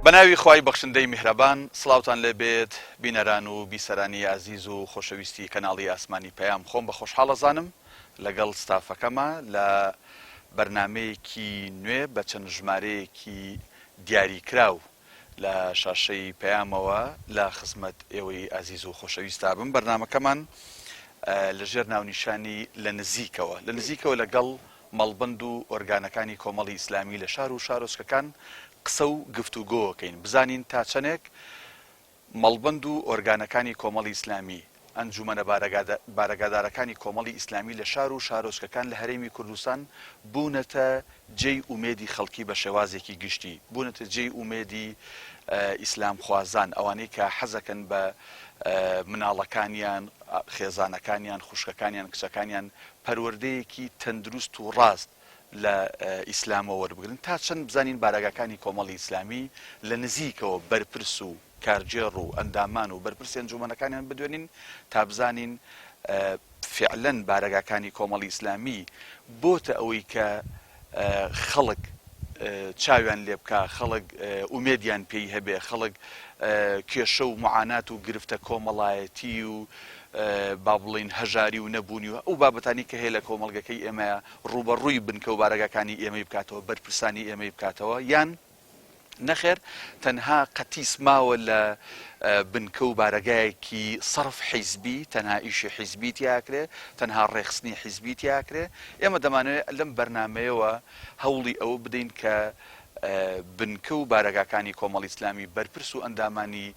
بەناوی خوای بەخشندەی میهرەبان سڵاوتان لێبێت بینەران و بیسەرانی عزیز و خۆشەویستی کەناڵی ئاسمانی پەیام خۆم بە خۆشحاڵەزانم لەگەڵ ستافەکەمە لە بەرنامەیەکی نوێ بە چەند ژمارەیەکی دیاریکراو لە شاشەی پەیامەوە لە خزمەت ئێوەی عزیز و خۆشەویستا بم. بەرنامەکەمان لەژێر ناونیشانی لە نزیکەوە لەگەڵ مەڵبەند و ئۆرگانەکانی کۆمەڵی ئیسلامی لە شار و شارۆچکەکان قسە و گفتوگۆکەین، بزانین تا چەندێک مەڵبەند و ئۆرگانەکانی کۆمەڵی ئیسلامی، ئەنجومەنە بارەگادارەکانی کۆمەڵی ئیسلامی لە شار و شارۆچکەکان لە هەرێمی کوردستان بوونەتە جێی ئومێدی خەڵکی بە شێوازێکی گشتی، بوونەتە جێی ئومێدی ئیسلام خوازان، ئەوانەی کە حەزەکەن بە مناڵەکانیان، خێزانەکانیان، خوشکەکانیان، کچەکانیان پەروەردەیەکی تەندروست و ڕاست لە ئیسلامەوە وەربگرن، تا چەند بزانین بارەگاکانی کۆمەڵی ئیسلامی لە نزیکەوە بەرپرس و کارجێڕ و ئەندامان و بەرپرسی ئەنجومەنەکانیان بدوێنین تا بزانین فعلەن بارەگاکانی کۆمەڵی ئیسلامی بۆتە ئەوەی کە خەڵک چاویان لێ بکە، خەڵک ئومێدیان پێی هەبێ، خەڵک کێشە و معانات و گرفتە کۆمەڵایەتی و با بڵین هەژاری و نەبوونی و ئەو بابەتانی کە هەیە لە کۆمەڵگەکەی ئێمە ڕوبەڕووی بنکە و بارەگاکانی ئێمەی بکاتەوە، بەرپرسانی ئێمەی بکاتەوە، یان نەخێر تەنها قەتیس ماوە لە بنکە و بارەگایەکی سەرف حیزبی، تەنها ئیشی حیزبی تیاکرێ، تەنها ڕێخستنی حیزبی تیاکرێ. ئێمە دەمانوێت لەم بەرنامەیەوە هەوڵی ئەوە بدەین کە بنکە و بارەگاکانی کۆمەڵی ئیسلامی بەرپرس و ئەندامانی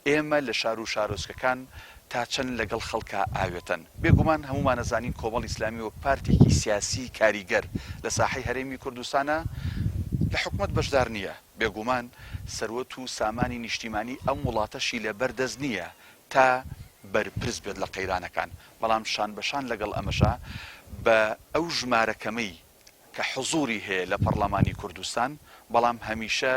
ئێمە لە شار و شارۆچکەکان تا چەند لەگەڵ خەڵکە ئاوێتن. بێگومان هەمومان نەزانین کۆمەڵی ئیسلامی وەک پارتێکی سیاسی کاریگەر لە ساحەی هەرێمی کوردستانە لە حکومەت بەشدار نییە. بێگومان سەروەت و سامانی نیشتیمانی ئەم وڵاتەشی لە بەردەست نییە تا بەرپرس بێت لە قەیرانەکان، بەڵام شان بەشان لەگەڵ ئەمەشە بە ئەو ژمارەکەمەی کە حزوری هەیە لە پەرلەمانی کوردستان، بەڵام هەمیشە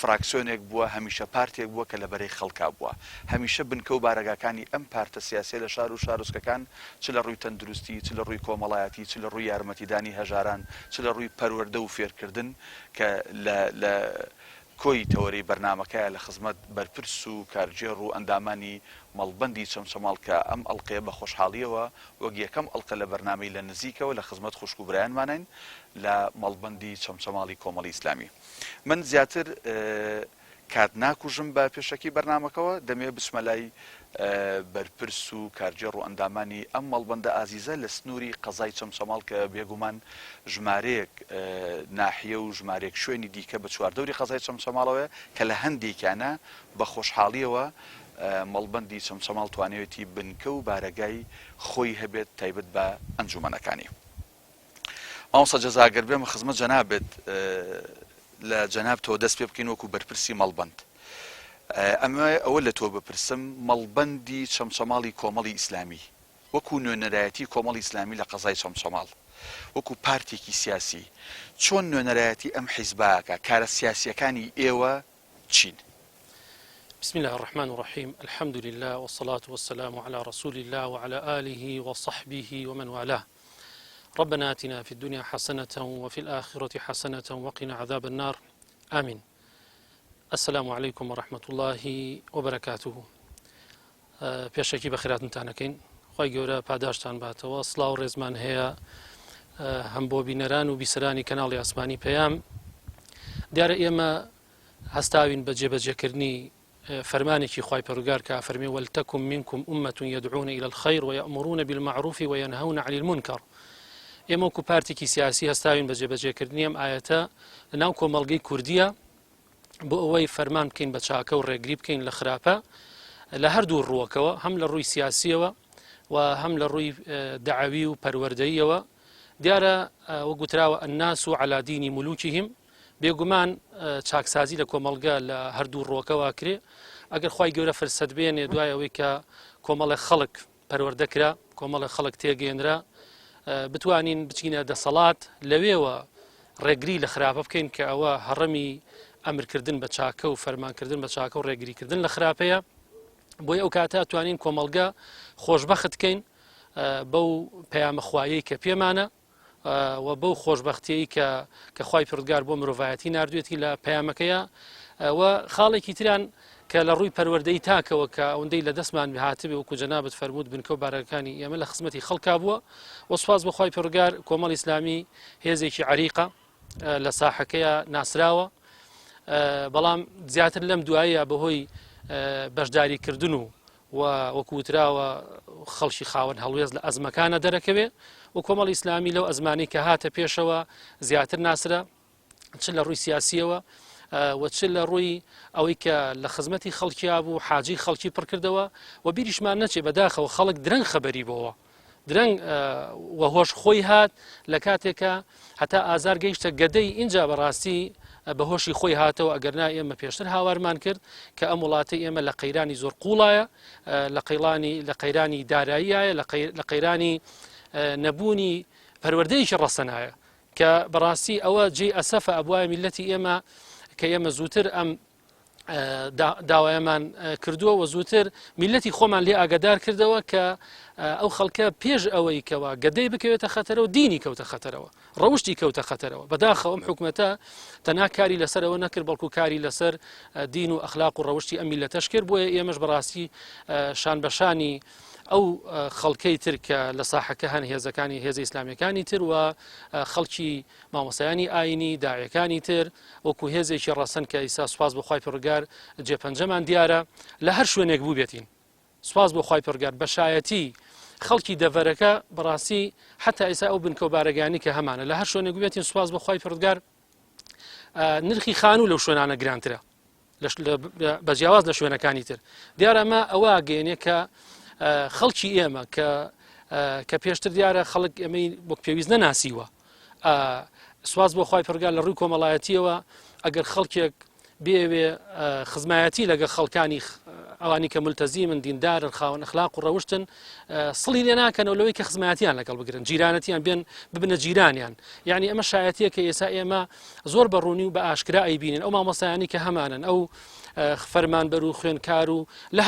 فراکسیۆنێک بووە، هەمیشە پارتێک بووە کە لەبەرەی خەڵکا بووە، هەمیشە بنکە و بارەگاکانی ئەم پارتە سیاسیە لە شار و شارۆچکەکان چ لە ڕووی تەندروستی، چ لە ڕووی کۆمەڵایەتی، چ لە ڕووی یارمەتیدانی هەژاران، چ لە ڕووی پەروەردە و فێرکردن کە لە کۆی تەوەری بەرنامەکەیە لە خزمەت بەرپرس و کارجێڕ و ئەندامانی مەڵبەندی چەمچەماڵ کە ئەم ئەڵقەیە بە خۆشحاڵیەوە وەک یەکەم ئەڵقە لە بەرنامەی لە نزیکەوە لە خزمەت خوشک و برایانمانین لە مەڵبەندی چەمچەماڵی کۆمەڵی ئیسلامی. من زیاتر کات ناکوژم بە پێشەکی بەرنامەکەەوە، دەمێ بچمە لای بەرپرس و کارجێڕ و ئەندامانی ئەم مەڵبەندە ئازیزە لە سنووری قەزای چەمچەماڵ کە بێگومان ژمارەیەک ناحیە و ژمارێک شوێنی دیکە بە چواردەوری قەزای چەمچەماڵەوە کە لە هەندێکیانە بە خۆشحاڵیەوە مەڵبەندی چەمچەماڵ توانێتی بنکە و بارەگای خۆی هەبێت تایبەت بە ئەنجومەنەکانی. مامۆستا جەزاگەر بێمە خزمەت جەنابێت لە جەناب تۆ دەست پێ بکەین وەکو بەرپرسی مەڵبەند. ئەمە ئەوە لە تۆ بپرسم، مەڵبەندی چەمچەماڵی کۆمەڵی ئیسلامی وەکو نوێنەرایەتی کۆمەڵی ئیسلامی لە قەزای چەمچەماڵ وەکو پارتێکی سیاسی چۆن نوێنەرایەتی ئەم حیزباکە، کارە سیاسیەکانی ئێوە چین؟ بسم الله الرحمن الرحيم. الحمد لله والصلاة والسلام على رسول الله وعلى آله وصحبه ومن والاه. ربنا آتنا في الدنيا حسنة وفي الآخرة حسنة وقنا عذاب النار. آمين. السلام عليكم ورحمة الله وبركاته. پێشەکی بەخێراتتانەکەین، خی گەورە پاداشتان باتەوە. سڵاو و ڕێزمان هەیە هەم بۆ بینەران و بیسەرانی کەناڵی ئاسمانی پەیام. دیارە ئێمە هەستاوین بە جێبەجێکردنی فەرمانێکی خوای پەروەردگار کە فەرمێ وەلتەکن منکم ئومەة یەدعون إلى الخير ويأمرون بالمعروف وينهون عن المنكر. ئێمە وەکو پارتێکی سیاسی هەستاوین بە جێبەجێکردنی ئەم ئاەتە لەناو کۆمەڵگەی کوردیە بۆ ئەوەی فەرمان بکەین بە چاکە و ڕێگری بکەین لە خراپە لە هەردوو ڕووەکەوە، هەم لە ڕووی سیاسیەوە و هەم لە ڕووی دەعاوی و پەروەردەییەوە. دیارە وەگوتراوە الناس على دین ملوکهم، بێگومان چاکسازی لە کۆمەڵگە لە هەردوو ڕووەکەوە کرێ. ئەگەر خوای گەورە فرسەت بێنێ دوای ئەوەی کە کۆمەڵی خەڵک پەروەردەکرا، کۆمەڵی خەڵک تێگەێنرا، بتوانین بچینە دەسەڵات لەوێوە ڕێگری لە خراپە بکەین کە ئەوە هەڕەمی ئەمرکردن بە چاکە و فەرمانکردن بە چاکە و ڕێگریکردن لە خراپەیە. بۆی ئەو کاتە توانین کۆمەڵگە خۆشبەخت بکەین بەو پەیامە خوایەی کە پێمانە و بەو خۆشبەختیەی کە خوای پەروەردگار بۆ مرۆڤایەتی ناردوێتی لە پەیامەکەیە و خاڵێکی تریان کە لە ڕووی پەروەردەی تاکەوە کە ئەوەندەی لە دەستمان بهاتبێ وەکو جەنابەت فەرموود بنکە و بارەکانی ئێمە لە خزمەتی خەڵکا بووە و سوپاس بە خوای پەروەردگار کۆمەڵی ئیسلامی هێزێکی عەریقە لە ساحەکەیە ناسراوە بەڵام زیاتر لەم دواییە بەهۆی بەشداریکردن و وەکو وتراوە خەڵکی خاوەن هەڵوێز لە ئەزمەکانە دەرەکەوێ و کۆمەڵی ئیسلامی لەو ئەزمانی کە هاتە پێشەوە زیاتر ناسرە چ لە ڕووی سیاسیەوە وچ لە ڕووی ئەوەی کە لە خزمەتی خەڵکیا بوو حاجی خەڵکی پڕکردەوە و بیریشمان نەچێ بەداخەوە خەڵک درەنگ خەبەری بەوە درەنگ وەهۆش خۆی هات لە کاتێکە هەتا ئازار گەیشتە گەدەی اینجا بەڕاستی بەهۆشی خۆی هاتەوە ئەگەرنا ئێمە پێشتر هاوارمان کرد کە ئەم وڵاتی ئێمە لە قەیرانی زۆر قوڵایە لە قەیرانی داراییایە لە قەیرانی نەبوونی پەروەردەیەکی ڕەسەنایە کە بەڕاستی ئەوە جێی ئەسەفە ئەبوایە میلەتی ئێمە کە ئێمە زووتر ئەم داوایەمان کردووە و زووتر میلەتی خۆمان لێ ئاگادار کردەوە کە ئەو خەڵکە پێش ئەوەی کەوە گەدەی بکەوێتە خەتەرەوە دینی کەوتە خەتەرەوە ڕەوشتی کەوتە خەتەرەوە بەداخەوە ئەم حکومەتە تەنها کاری لەسەرەوە نەکرد بەڵکو کاری لەسەر دین و ئەخلاق و ڕەوشتی ئەم میلەتەش کرد بۆیە ئێمەش بەڕاستی شان بەشانی ئەو خەڵکەی تر کە لە ساحەکە هەن هێزەکانی هێزە ئیسلامیەکانی تر و خەڵکی مامۆسایانی ئاینی داعیەکانی تر وەکو هێزێکی ڕەسەن کە ئیسا سوپاس بۆ خوای پەروەردگار جێپەنجەمان دیارە لە هەر شوێنێک بوو بێتین سوپاس بۆ خوای پەروەردگار بەشایەتی خەڵکی دەڤەرەکە بەڕاستی حتا ئیسا ئەو بنکە و بارەگانی کە هەمانە لە هەر شوێنێک بێتین سوپاس بۆ خوای پەروەردگار نرخی خانوو لەو شوێنانە گرانترە بەجیاواز لە شوێنەکانی تر دیارە ئەمە ئەوە گەیەنێ کە خەڵکی ئێمە کە پێشتر دیارە خەڵک ئەمەی وەک پێویست نەناسیوە سواز بۆ خوای پەروەردگار لە ڕووی کۆمەڵایەتیەوە ئەگەر خەڵکێک بێوێ خزمایەتی لەگە خەڵکانی ئەوانی کە ملتەزیمن دیندارن خاوەن ئەخلاق و ڕەوشتن سڵی لێ ناکەنەوە لەوەی کە خزمایەتیان لەگەڵ بگرن جیرانەتیان بێن ببنە جیرانیان یعنی ئەمە شایەتیە کە ئێستا ئێمە زۆر بەڕوونی و بە ئاشکرا ئەیبینن ئەو مامۆسایانی کە هەمانن ئەو فەرمانبەر و خوێنکار و لە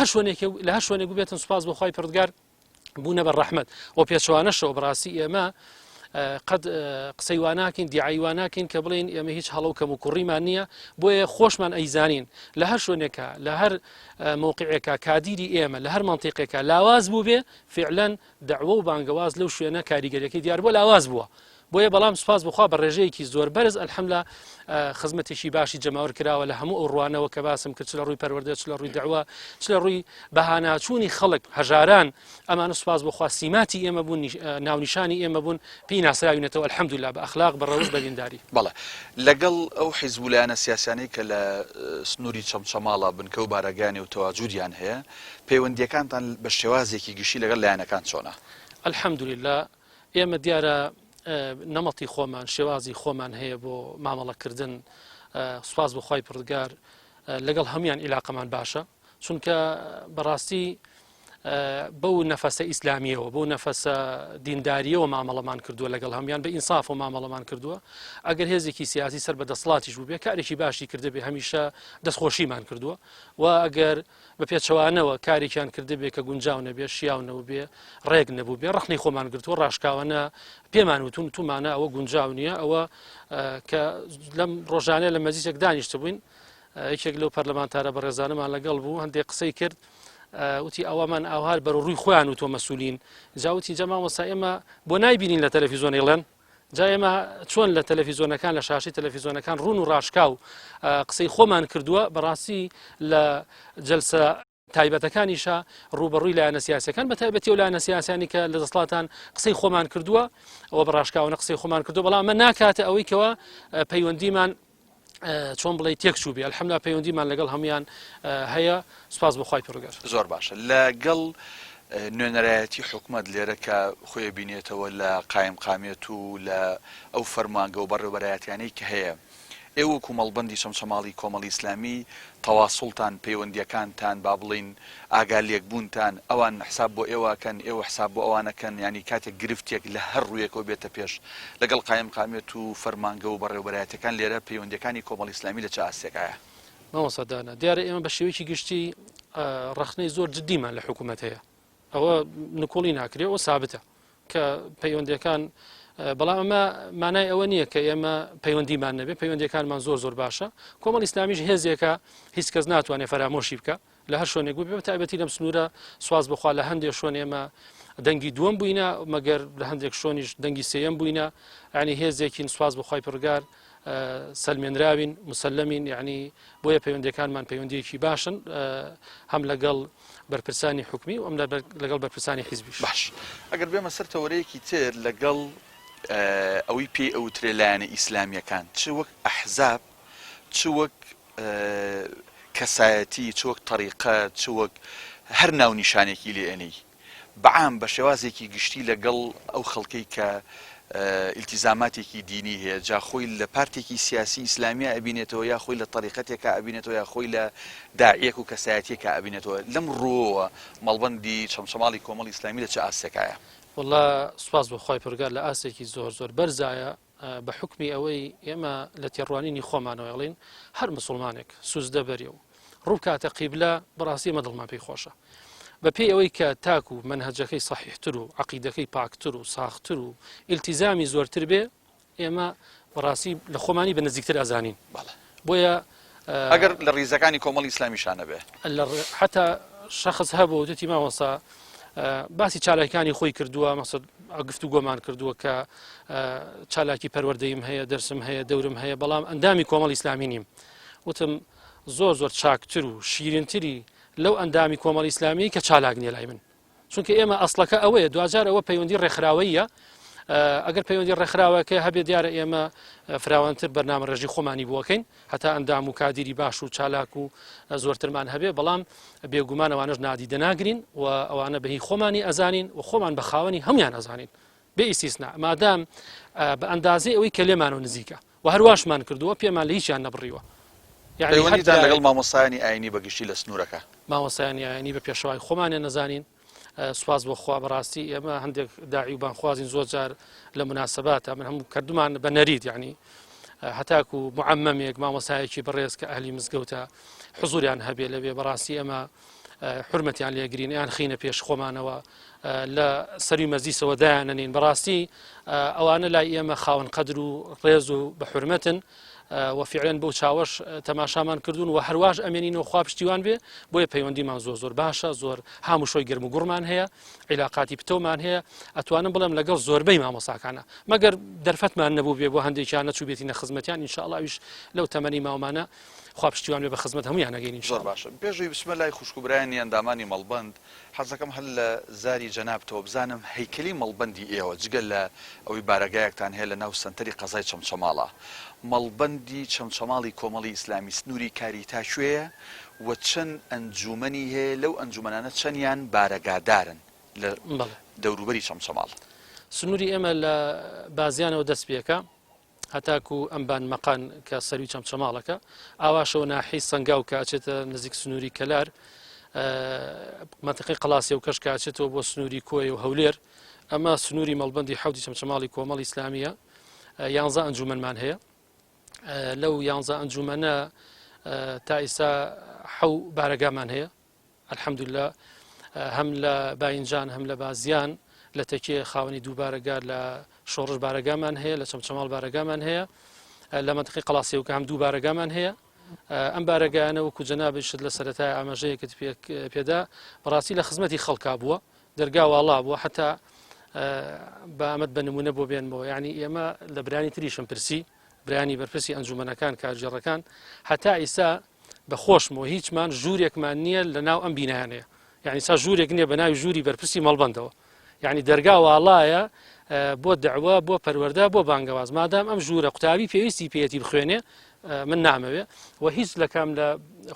هەر شوێنێک بێتن سوپاس بۆ خوای پەروەردگار بوونە بە ڕەحمەت و پێچوانەشەوە بەڕاستی ئێمە قەت قسەی واناکەین دیعایی واناکەین کە بڵێن ئێمە هیچ هەڵەو کەم و کوڕیمان نییە بۆیە خۆشمان ئەیزانین لە هەر شوێنێکە لە هەر مووقعێکە کادیری ئێمە لە هەر منتیقێکە لاواز بوو بێ فعلەن دەعوە و بانگەواز لەو شوێنە کاریگەریەکەی دیار بۆ لاواز بووە بۆیە بەڵام سوپاس بخوا بە ڕێژەیەکی زۆر بەرز ئەلحەمدولیلا خزمەتێکی باشی جەماوەر کراوە لە هەموو ئەو ڕوانەوە کە باسم کرد چ لە ڕووی پەروەردە چ لە ڕووی دەعوا چ لە ڕووی بەهاناچوونی خەڵک هەژاران ئەمانە سوپاس بخوا سیماتی ئێمە بوون ناونیشانی ئێمە بوون پێی ناسراوینەتەوە ئەلحەمدولیلا بە ئەخلاق بە ڕەوش بە دینداری بەڵێ لەگەڵ ئەو حیزبولایەنە سیاسیانەی کە لە سنووری چەمچەماڵە بنکە و بارەگانی و تەواجودیان هەیە پەیوەندیەکانتان بە شێوازێکی گشتی لەگەڵ لایەنەکان چۆنە؟ ئەلحەمدولیلا ئێمە دیارە نەمەتی خۆمان شێوازی خۆمان هەیە بۆ مامەڵەکردن سوپاس بۆ خوای پەروەردگار لەگەڵ هەمویان عیلاقەمان باشە چونکە بەڕاستی بەو نەفەسە ئیسلامیەوە بەو نەفەسە دینداریەوە مامەڵەمان کردووە لەگەڵ هەمویان بە ئینساف و مامەڵەمان کردووە ئەگەر هێزێکی سیاسی سەر بە دەسەڵاتیش بوو بێ کارێکی باشی کردبێ هەمیشە دەستخۆشیمان کردووە و ئەگەر بە پێچەوانەوە کارێکیان کردبێ کە گونجاو نەبێ شیاو نەبوو بێ ڕێک نەبوو بێ ڕەخنەی خۆمان گرتووە ڕاشکاوانە پێمان وتون تومانە ئەوە گونجاو نییە ئەوە کە لەم ڕۆژانەیە لە مەجلیسێک دانیشتە بووین یەکێک لەو پەرلەمانتارە بەڕێزانەمان لەگەڵ بوو هەندێک قسەی کرد وتی ئەوەمان ئاوهار بەر ڕووی خۆیان و تۆ مەسئولین جاوتی جەما وەسا ئێمە بۆ نایبینین لە تەلەڤیزۆنێڵێن جا ئێمە چۆن لە تەلەڤیزۆنەکان لە شاشی تەلەڤیزۆنەکان ڕوون و ڕاشکاو قسەی خۆمان کردووە بەڕاستی لە جەلسە تایبەتەکانیشە ڕوبەڕووی لایەنە سیاسیەکان بە تایبەتی و لایەنە سیاسیانی کە لە دەسەڵاتان قسەی خۆمان کردووە ئەوە بەڕاشکاوانە قسەی خۆمان کردووە بەڵام ئەمە ناکاتە ئەوەی کەوە پەیوەندیمان چۆن بڵێ تێکچوو بێ ئەلحەمدولیلا پەیوەندیمان لەگەڵ هەمویان هەیە سوپاس بۆ خوای پەروەردگار زۆر باشە لەگەڵ نوێنەرایەتی حکومەت لێرە کە خۆی بینێتەوە لە قایم قامێت و لە ئەو فەرمانگە و بەڕێوەبەرایەتیانەی کە هەیە ئێوە کومەڵبەندی چەمچەماڵی کۆمەڵی ئیسلامی تەواصولتان پەیوەندیەکانتان با بڵین ئاگالێک بوونتان ئەوان حساب بۆ ئێوەکەن ئێوە حساب بۆ ئەوانەکەن ینی کاتێک گرفتێک لە هەر ڕوویەکەوە بێتە پێش لەگەڵ قایم قامێت و فەرمانگە و بەڕێوەبەرایەتەکان لێرە پەیوەندیەکانی کۆمەڵی ئیسلامی لە چ ئاستێکایە؟ مامۆستادانە دیارە ئێمە بە شێوەیەکی گشتی ڕەخنەی زۆر جدیمان لە حکوومەت هەیە ئەوە نکۆڵی ناکرێت و سابتە کە پەیوەندیەکان بەڵام ئەمە مانای ئەوە نییە کە ئێمە پەیوەندیمان نەبێت پەیوەندیەکانمان زۆر باشە کۆمەڵ ئیسلامیش هێزێکە هیچ کەس ناتوانێت فەرامۆشی بکە لە هەر شوێنێک بوو بێت تایبەتی لەم سنوورە سواز بخوا لە هەندێک شوێن ئێمە دەنگی دووەم بووینە مەگەر لە هەندێک شوێنیش دەنگی سێیەم بووینە ینی هێزێکین سواز بخوای پڕگار سەلمێنراوین مسلمین یعنی بۆیە پەیوەندەکانمان پەیوەندیەکی باشن هەم لەگەڵ بەرپرسانی حکومی و ئەم لەگەڵ بەرپرسانی حیزبیش باش ئەگەر بێمە سەر تەوەرەیەکی تر لەگەڵ ئەوەی پێی ئەوترێ لایەنە ئیسلامیەکان چ وەک ئەحزاب چ وەک کەسایەتی چ وەک طەریقە چ وەک هەر ناونیشانێکی لێنەی بەعام بە شێوازێکی گشتی لەگەڵ ئەو خەڵکەی کە ئیلتیزاماتێکی دینی هەیە جا خۆی لە پارتێکی سیاسی ئیسلامیە ئەبینێتەوە یا خۆی لە طەریقەتێکە ئەبینێتەوە یا خۆی لە داعیەک و کەسایەتێکە ئەبینێتەوە لەم ڕۆوە مەڵبەندی چەمچەماڵی کۆمەڵی ئیسلامی لە چه ئاسێکایە والله سوپاس بۆ خۆی پڕگار لە ئاسێکی زۆر بەرزایە بە حکمی ئەوەی ئێمە لە تێڕوانینی خۆمانەوە ئەڵێن هەر مسلمانێک سوزدە بەرێ و ڕووکاتە قیبلە بەڕاستی ئێمە دڵمان پێی خۆشە بەپێی ئەوەی کە تاکو و منهەجەکەی صحیحتر و عەقیدەکەی پاکتر و ساختر و ئیلتیزامی زۆرتر بێ ئێمە بەڕاستی لە خۆمانی بە نزیکتر ئەزانین بۆیە ئەگەر لە ڕیزەکانی کۆمەڵی ئیسلامیشانە بێ حتا شخص هەبوو وتێتی مامۆستا باسی چالاکیانی خۆی کردووە مەسەد گفتوگۆمان کردووە کە چالاکی پەروەردەیم هەیە دەرسم هەیە دەورم هەیە بەڵام ئەندامی کۆمەڵی ئیسلامی نیم وتم زۆر چاکتر و شیرینتری لەو ئەندامی کۆمەڵی ئیسلامی کە چالاک نییە لای من چونکە ئێمە ئەسڵەکە ئەوەیە دوجار ئەوە پەیوەندی ڕێکخراوەیە ئەگەر پەیوەندی ڕێکخراوەکە هەبێت دیارە ئێمە فراوانتر بەرنامە ڕێژی خۆمانی بووەکەین هەتا ئەندام و کادیری باش و چالاک و زۆرترمان هەبێ بەڵام بێگومان ئەوانەش نادیدە ناگرین و ئەوانە بەهی خۆمانی ئەزانین و خۆمان بە خاوەنی هەمویان ئەزانین بێ ئیسیسنا مادام بە ئەندازەی ئەوەی کە لێمانەوە نزیکە و هەرواشمان کردووە پێمان لە هیچیان نەبڕیوە پەیوەندیتان لەگەڵ مامۆسایانی ئاینی بەگشتی لە سنوورەکە مامۆسایانی ئاینی بە پێشەوای خۆمانیان نەزانین سواز بۆ خوا بەڕاستی ئێمە هەندێک داعی و بانخوازین زۆر جار لە مناسباتە من هەموو کردومان بە نەرید یعنی هەتاکو و معەممەمێک مامۆسایەکی بەڕێز کە ئەهلی مزگەوتە حزوریان هەبێ لەبێ بەڕاستی ئەمە حرمەتیان لێگرین یان خینە پێش خۆمانەوە لە سەری مەزیسەوە دایانەنین بەڕاستی ئەوانە لای ئێمە خاوەن قەدر و ڕێز و بە حرمەتن وفعلا بۆ چاوەش تەماشامان کردوون و هەرواش ئەمێنینەوە خوا پشتیوان بێ بۆیە پەیوەندیمان زۆر باشە زۆر هەموو شۆی گرم و گوڕمان هەیە عیلاقاتی پتەومان هەیە ئەتوانم بڵێم لەگەڵ زۆربەی مامۆساکانە مەگەر دەرفەتمان نەبوو بێ بۆ هەندێکیان نەچوو بێتینە خزمەتیان ئینشاءڵڵا ئەویش لەو تەمەنی ماوەمانە خوا پشتیوان بێ بە خزمەت هەمویان نەگەین زۆر باشە پێشووی بسمە لای خوشکوبرایانی ئەندامانی مەڵبەند حەزەکەم هەل لە زاری جەنابتەوە بزانم هەیکەلی مەڵبەندی ئێوە جگەل لە ئەوەی بارەگایەکتان هەیە لە ناو سەنتەری قەزای چەمچەماڵە مەڵبەندی چەمچەماڵی کۆمەڵی ئیسلامی سنووری کاری تا شوێیە و چەند ئەنجومەنی هەیە لەو ئەنجومەنانە چەندیان بارەگادارن لە دەوروبەری چەمچەماڵ سنووری ئێمە لە بازیانەوە دەست پێکە هەتاکو ئەمبان مەقان کە سەروی چەمچەماڵەکە ئاواشەوە ناحی سەنگاو کە ئەچێتە نزیک سنووری کەلار منتقی قەڵاسی و کەش کاچێتەوە بۆ سنووری کۆی و هەولێر ئەمە سنووری مەڵبەندی حەوتی چەمچەماڵی کۆمەڵی ئیسلامیە 11 ئەنجومەنمان هەیە لەو 11 ئەنجومەنە تا ئێستا 7 بارەگامان هەیە الحەمدوللا هەم لە باینجان هەم لە بازیان لە تەکیە خاوەنی دوو بارەگار لە شۆڕش بارەگامان هەیە لە چەمچەماڵ بارەگامان هەیە لە منتقی قەڵاسیەوەکە هەم دوو بارەگامان هەیە ئەم بارەگایانە وەکو جەنابیشت لە سەرەتای ئاماژەیەکت پێدا بەڕاستی لە خزمەتی خەڵکا بووە دەرگا واڵا بووە حتا بە ئەمەد بە نمونە بۆ بێنمەوە یعنی ئێمە لە برانی تریشم پرسی برانی بەرپرسی ئەنجومەنەکان کارژێڕەکان هەتا ئیسا بەخۆشمەوە هیچمان ژوورێکمان نییە لە ناو ئەم بینایانەیە یعنی سا ژوورێک نییە بە ناوی ژووری بەرپرسی مەڵبەندەوە یعنی دەرگا واڵایە بۆ دەعوە بۆ پەروەردە بۆ بانگەواز مادام ئەم ژوورە قوتابی پێویستی پێەتی بخوێنێ من نامەوێ و هیچ لە کام لە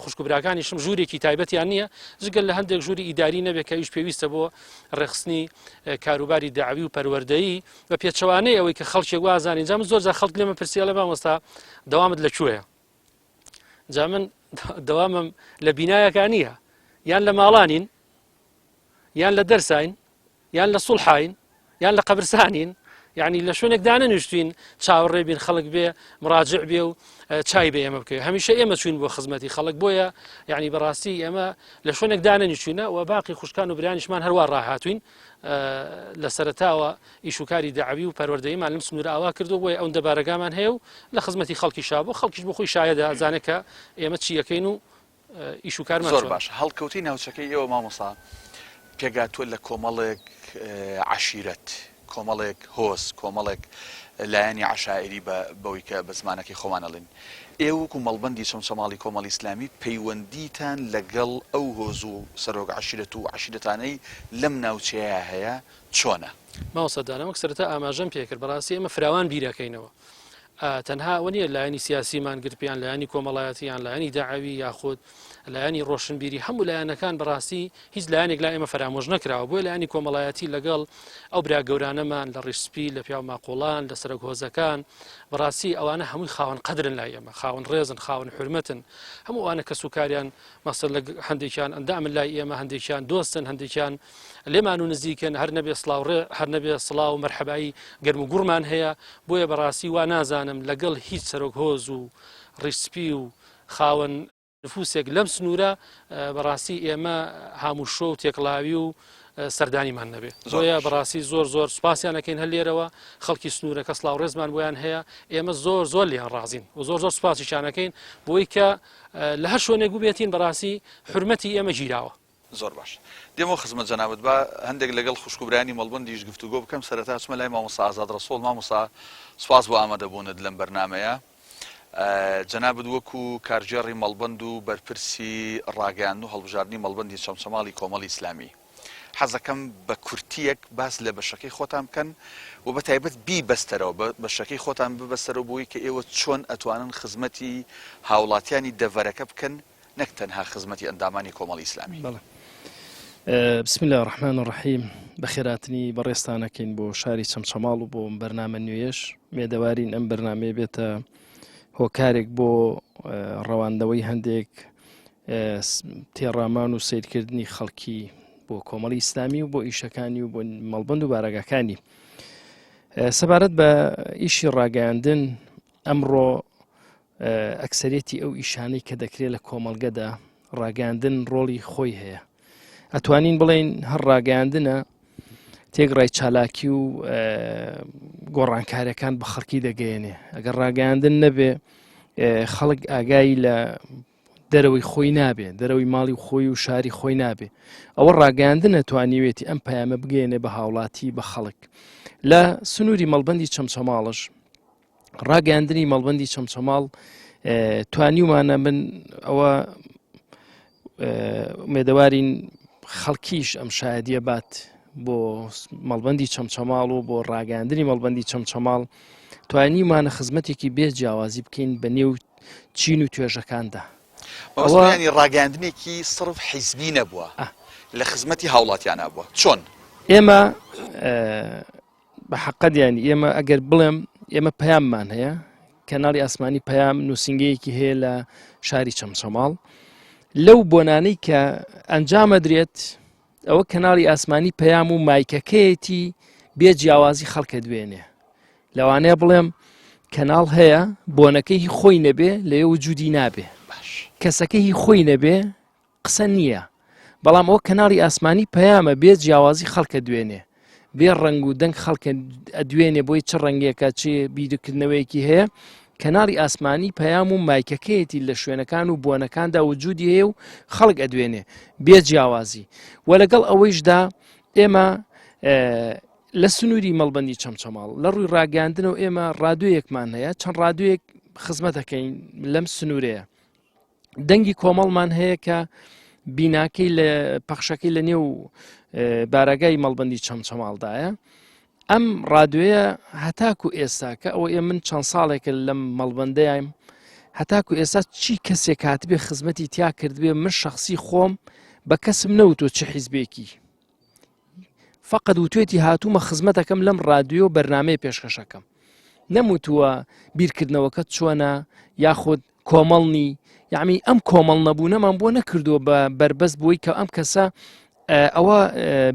خوشکبراکانیشم ژوورێکی تایبەتیان نییە جگەل لە هەندێک ژووری ئیداری نەبێت کە هیچ پێویستە بۆ ڕێخستنی کاروباری داعوی و پەروەردەیی بە پێچەوانەی ئەوەی کە خەڵکی وازانین جا من زۆر جار خەڵک لێمە پرسیە لە مامۆستا دەوامت لەکوێیە جا من دەوامم لە بینایەکان نییە یان لە ماڵانین یان لە دەرساین یان لە سوڵحاین یان لە قەبرسانین یعنی لە شوێنێک دانەنووشتوین چاوەڕێ بین خەڵک بێ مراجع بێ و چای بە ئێمە بکەوێت هەمیشە ئێمە چوین بۆ خزمەتی خەڵک بۆیە یعنی بەڕاستی ئێمە لە شوێنێک دانەنی چوینە و باقی خوشکان و برانیشمان هەروە ڕاهاتوین لە سەرتاوە ئیشوکاری داعوی و پەروەردەییمان لەم سنوورە ئاوا کردو بۆیە ئەو دەبارەکەمان هەیە و لە خزمەتی خەڵکی شابۆ خەڵکیش بۆ خۆی شایەدا ئەزانێت کە ئێمە چیەکەین و ئیشوکارمان زۆر باش هەڵکەوتی ناوچەکەی ئێوە مامۆسا پێگاتوە لە کۆمەڵێک عەشیرەت کۆمەڵێک هۆز کۆمەڵێک لایەنی عەشائیری بەوەی کە بە زمانەکەی خۆمانەڵێن ئێوەکو مەڵبەندی چەمچەماڵی کۆمەڵی ئیسلامی پەیوەندیتان لەگەڵ ئەو هۆز و سەرۆک عەشیرەت و عەشیرەتانەی لەم ناوچەیە هەیە چۆنە؟ ماوەسەدانە وەک سەرەتا ئاماژەم پێکرد بەڕاستی ئێمە فراوان بیرەکەینەوە تەنها ئەوە نییە لایەنی سیاسیمان گرتیان لایەنی کۆمەڵایەتیان لایەنی داعوی یاخود لایەنی ڕۆشنبیری هەموو لایەنەکان بەڕاستی هیچ لایەنێک لا ئێمە فرامۆژ نەکراوە بۆی لایەنی کۆمەڵایەتی لەگەڵ ئەو برا گەورانەمان لە ڕیسپی لە پیاو ماقۆڵان لە سەرک هۆزەکان بەڕاستی ئەوانە هەمووی خاوەن قەدرن لای ئێمە خاوەن ڕێزن خاوەن حورمەتن هەموو ئەوانە کە سوکاریان مەسەل لە هەندێکیان ئەندامن لای ئێمە هەندێکیان دۆستن هەندێکیان لێمان و نزیکن هەر نەبێ سڵاوڕێ هەر نەبێ سڵاو و مەرحەبایی گەرم و گوڕمان هەیە بۆیە بەڕاستی وا نازانم لەگەڵ هیچ سەرۆک هۆز و ڕیسپی و خاوەن نفوسێک لەم سنوورە بەڕاستی ئێمە هەموو شۆ و تێکڵاوی و سەردانیمان نەبێ زۆیە بەڕاستی زۆر زۆر سوپاسیانەکەین هەر لێرەوە خەڵکی سنوورەکە سڵاو ڕێزمان بۆیان هەیە ئێمە زۆر زۆر لیان ڕازین و زۆر زۆر سوپاسیشانەکەین بۆی کە لە هەر شوێنێک بێتین بەڕاستی حورمەتی ئێمە گیراوە زۆر باش دێمەوە خزمەت جەنابەت بە هەندێک لەگەڵ خوشکوبرانی مەڵبەندیش گفتوگۆ بکەم سەرەتا چمە لای مامۆستا ئازاد ڕەسوڵ مامۆستا سوپاس بۆ ئامادەبوونت لەم بەرنامەیە جەنابەت وەکو کارژێڕی مەڵبەند و بەرپرسی ڕاگەیاندن و هەڵبژاردننی مەڵبەندی چەمچەماڵی کۆمەڵی ئیسلامی حەزەکەم بە کورتیەک باس لە بەشەکەی خۆتان بکەن و بە تایبەت بیبەستەرەوە بەشەکەی خۆتان ببەستەرەوە بۆی کە ئێوە چۆن ئەتوانن خزمەتی هاوڵاتیانی دەڤەرەکە بکەن نەک تەنها خزمەتی ئەندامانی کۆمەڵی ئیسلامی. بسم الله الرحمن الرحیم بەخێراتنی بەڕێستانەکەین بۆ شاری چەمچەماڵ و بۆ بەرنامە نوێیەش مێدەوارین ئەم بەرنامەیە بێتە هۆکارێک بۆ ڕەواندەوەی هەندێک تێڕامان و سیرکردنی خەڵکی بۆ کۆمەڵی ئیسلامی و بۆ ئیشەکانی و بۆ مەڵبەند و بارەگاکانی سەبارەت بە ئیشی ڕاگەیاندن ئەمڕۆ ئەکسەرێتی ئەو ئیشانەی کە دەکرێت لە کۆمەڵگەدا ڕاگەیاندن ڕۆڵی خۆی هەیە ئەتوانین بڵێن هەر ڕاگەیاندنە تێگڕای چالاکی و گۆڕانکاریەکان بە خەڵکی دەگەیەنێ ئەگەر ڕاگەیاندن نەبێ خەڵک ئاگایی لە دەرەوەی خۆی نابێ دەرەوەی ماڵی خۆی و شاری خۆی نابێ ئەوە ڕاگەیاندن نەتوانیوێتی ئەم پەیامە بگەێنێ بە هاوڵاتی بە خەڵک لە سنووری مەڵبەندی چەمچەماڵش ڕاگەیاندنی مەڵبەندی چەمچەماڵ توانیومانە من ئەوە مێدەوارین خەڵکیش ئەم شایەدیە بات بۆ مەڵبەندی چەمچەماڵ و بۆ ڕاگەیاندنی مەڵبەندی چەمچەماڵ توانیمانە خزمەتێکی بێ جیاوازی بکەین بە نێو چین و توێژەکاندا ئەوەی ڕاگەیاندنێکی سرف حیزبی نەبووە لە خزمەتی هاوڵاتیان نبووە چۆن ئێمە بە حەقەدیانی ئێمە ئەگەر بڵێم ئێمە پەیاممان هەیە کەناڵی ئاسمانی پەیام نووسنگەیەکی هەیە لە شاری چەمچەماڵ لەو بۆنانەی کە ئەنجامەدرێت ئەوە کەناڵی ئاسمانی پەیام و مایکەکەیەتی بێ جیاوازی خەڵکە دوێنێ لەوانەیە بڵێم کەناڵ هەیە بۆنەکەی خۆی نەبێ لەوێ وجودی نابێ کەسەکەی خۆی نەبێ قسە نییە بەڵام ئەوە کەناڵی ئاسمانی پەیامە بێ جیاوازی خەڵکە دوێنێ بێ ڕنگ و دەنگ خەڵکە ئەدوێنێ بۆی چ ڕەنگێکە چێ بیرکردنەوەیەکی هەیە کەناڵی ئاسمانی پەیام و مایکەکەیەتی لە شوێنەکان و بۆنەکاندا وجودی هەیە و خەڵک ئەدوێنێ بێ جیاوازی و لەگەڵ ئەوەیشدا ئێمە لە سنووری مەڵبەندی چەمچەماڵ لە ڕووی ڕاگەیاندنەوە ئێمە ڕادیۆیەکمان هەیە چەند ڕادیۆیەک خزمەت دەکەین لەم سنوورەیە دەنگی کۆمەڵمان هەیە کە بیناکەی لە پەخشەکەی لە نێو بارەگای مەڵبەندی چەمچەماڵدایە ئەم ڕادیۆیە هەتاکو ئێستا کە ئەوە ئێ من چەند ساڵێکە لەم مەڵبەندەیەم هەتاکو ئێستا چی کەسێک هاتبێ خزمەتی تیا کردبێ من شخصی خۆم بە کەسم نەوتۆ چه حیزبێکی فقط وتوێتی هاتوومە خزمەتەکەم لەم ڕادیۆ بەرنامەیە پێشکەشەکەم نەموتووە بیرکردنەوەکەت چۆنە یاخود کۆمەڵنی یعنی ئەم کۆمەڵ نەبوونەمان بۆ نەکردووە بە بربەست بۆی کە ئەم کەسە ئەوە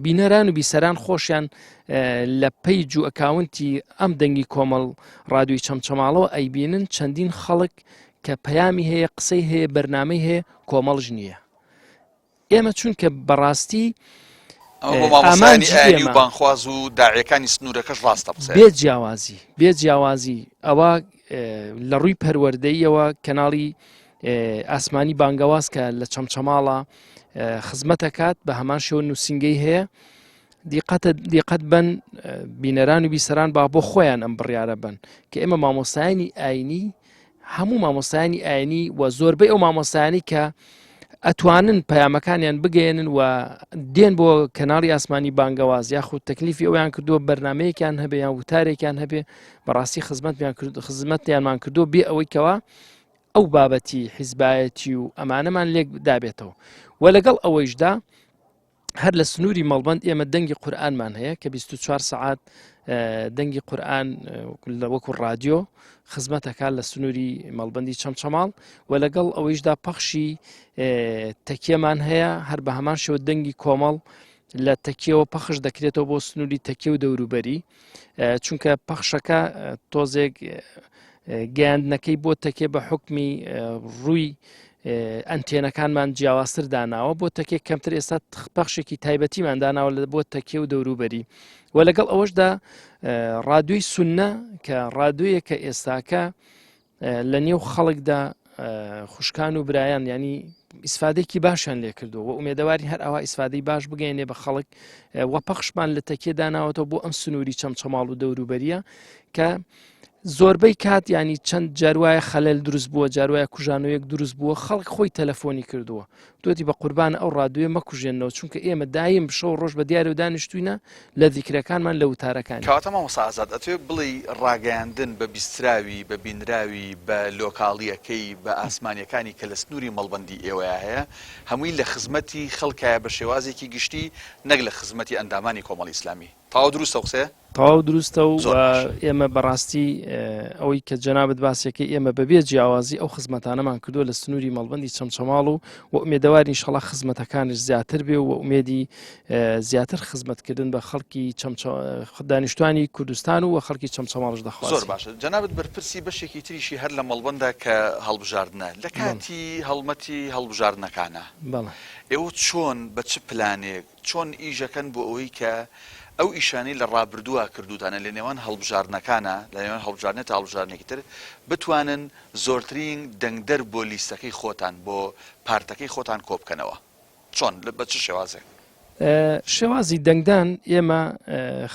بینەران و بیسەران خۆشیان لە پەیج و ئەکاونتی ئەم دەنگی کۆمەڵ ڕادیۆی چەمچەماڵەوە ئەیبینن چەندین خەڵک کە پەیامی هەیە قسەی هەیە بەرنامەی هەیە کۆمەڵژ نییە. ئێمە چونکە بەڕاستی ئەمە بۆ مامۆستایانی ئاینی و بانخواز و داعیەکانی سنوورەکەش ڕاستە بسێ بێت جیاوازی ئەوە لە ڕووی پەروەردەییەوە کەناڵی ئاسمانی بانگەواز کە لە چەمچەماڵە خزمەتەکات بە هەمان شێوە نووسنگەی هەیە دیقەت بن بینەران و بیسەران با بۆ خۆیان ئەم بڕیارە بن کە ئێمە مامۆستایانی ئاینی هەموو مامۆستایانی ئاینی و زۆربەی ئەو مامۆستایانی کە ئەتوانن پەیامەکانیان بگەێنن و دێن بۆ کەناڵی ئاسمانی بانگەواز یاخود تەکلیفی ئەویان کردووە بەرنمەیەکیان هەبێ یان وتارێکیان هەبێ بەڕاستی خزمەتیانمان کردو بێ ئەوەی کەوا ئەو بابەتی حیزبایەتی و ئەمانەمان لێک دابێتەوە و لەگەڵ ئەوەیشدا هەر لە سنووری مەڵبەند ئێمە دەنگی قورئانمان هەیە کە 24 سعات دەنگی قورئان وەکو ڕادیۆ خزمەتەکان لە سنووری مەڵبەندی چەمچەماڵ و لەگەڵ ئەوەیشدا پەخشی تەکیەمان هەیە هەر بە هەمان شێوە دەنگی کۆمەڵ لە تەکیەوە پەخش دەکرێتەوە بۆ سنووری تەکیە و دەوروبەری چونکە پەخشەکە تۆزێک گەیاندنەکەی بۆ تەکێ بە حکمی ڕووی ئەنتێنەکانمان جیاوازتر داناوە بۆ تەکێک کەمتر ئێستا پەخشێکی تایبەتیمان داناوە بۆ تەکێ و دەوروبەری و لەگەڵ ئەوەشدا ڕادیۆی سونە کە ڕادیۆیە کە ئێستاکە لە نێو خەڵکدا خوشکان و برایان ینی ئیسفادێکی باشیان لێ کردو و ئومێدەواری هەر ئەوە ئیسفادەی باش بگەێنێ بە خەڵک وە پەخشمان لە تەکێ داناوەتەوە بۆ ئەم سنووری چەمچەماڵ و دەوروبەریە کە زۆربەی کات ینی چەند جاروایە خەلەل دروست بووە جاروایە کوژانەوەیەک دروست بووە خەڵک خۆی تەلەفۆنی کردووە دوتی بە قوربان ئەو ڕادیۆیە مەکوژێنەوە چونکە ئێمە دایم شەو ڕۆژ بە دیارە و دانیشتوینە لە ذیکرەکانمان لە وتارەکان کەواتە مامۆستا ئازاد ئەتوێ بڵێ ڕاگەیاندن بە بیستراوی بە بینراوی بە لۆکاڵیەکەی بە ئاسمانیەکانی کە لە سنووری مەڵبەندی ئێوەیە هەیە هەمووی لە خزمەتی خەڵکایە بە شێوازێکی گشتی نەک لە خزمەتی ئەندامانی کۆمەڵی ئیسلامی تاوا دروستە قسێ تەواو دروستە و ئێمە بەڕاستی ئەوەی کە جەنابەت باسێکی ئێمە بەبێ جیاوازی ئەو خزمەتانەمان کردووە لە سنووری مەڵبەندی چەمچەماڵ و ئومێدەواری ئینشەڵا خزمەتەکانش زیاتر بێ و ئومێدی زیاتر خزمەتکردن بە خەڵکی دانیشتوانی کوردستان و خەڵکی چەمچەماڵش دەخواست. زۆر باشە جەنابەت بەرپرسی بەشێکی تریشی هەر لە مەڵبەندە کە هەڵبژاردنە لە کاتی هەڵمەتی هەڵبژاردنەکانە ئێوە چۆن بە چ پلانێک چۆن ئیژەکەن بۆ ئەوەی کە ئەو ئیشانەی لە ڕابردووە کردوتانە لە نێوان هەڵبژاردنەکانە لە نێوان هەڵبژاردنێت تا هەڵبژاردنێکی تر بتوانن زۆرترین دەنگدەر بۆ لیستەکەی خۆتان بۆ پارتەکەی خۆتان کۆبکەنەوە چۆن بە چ شێوازێک شێوازی دەنگدان ئێمە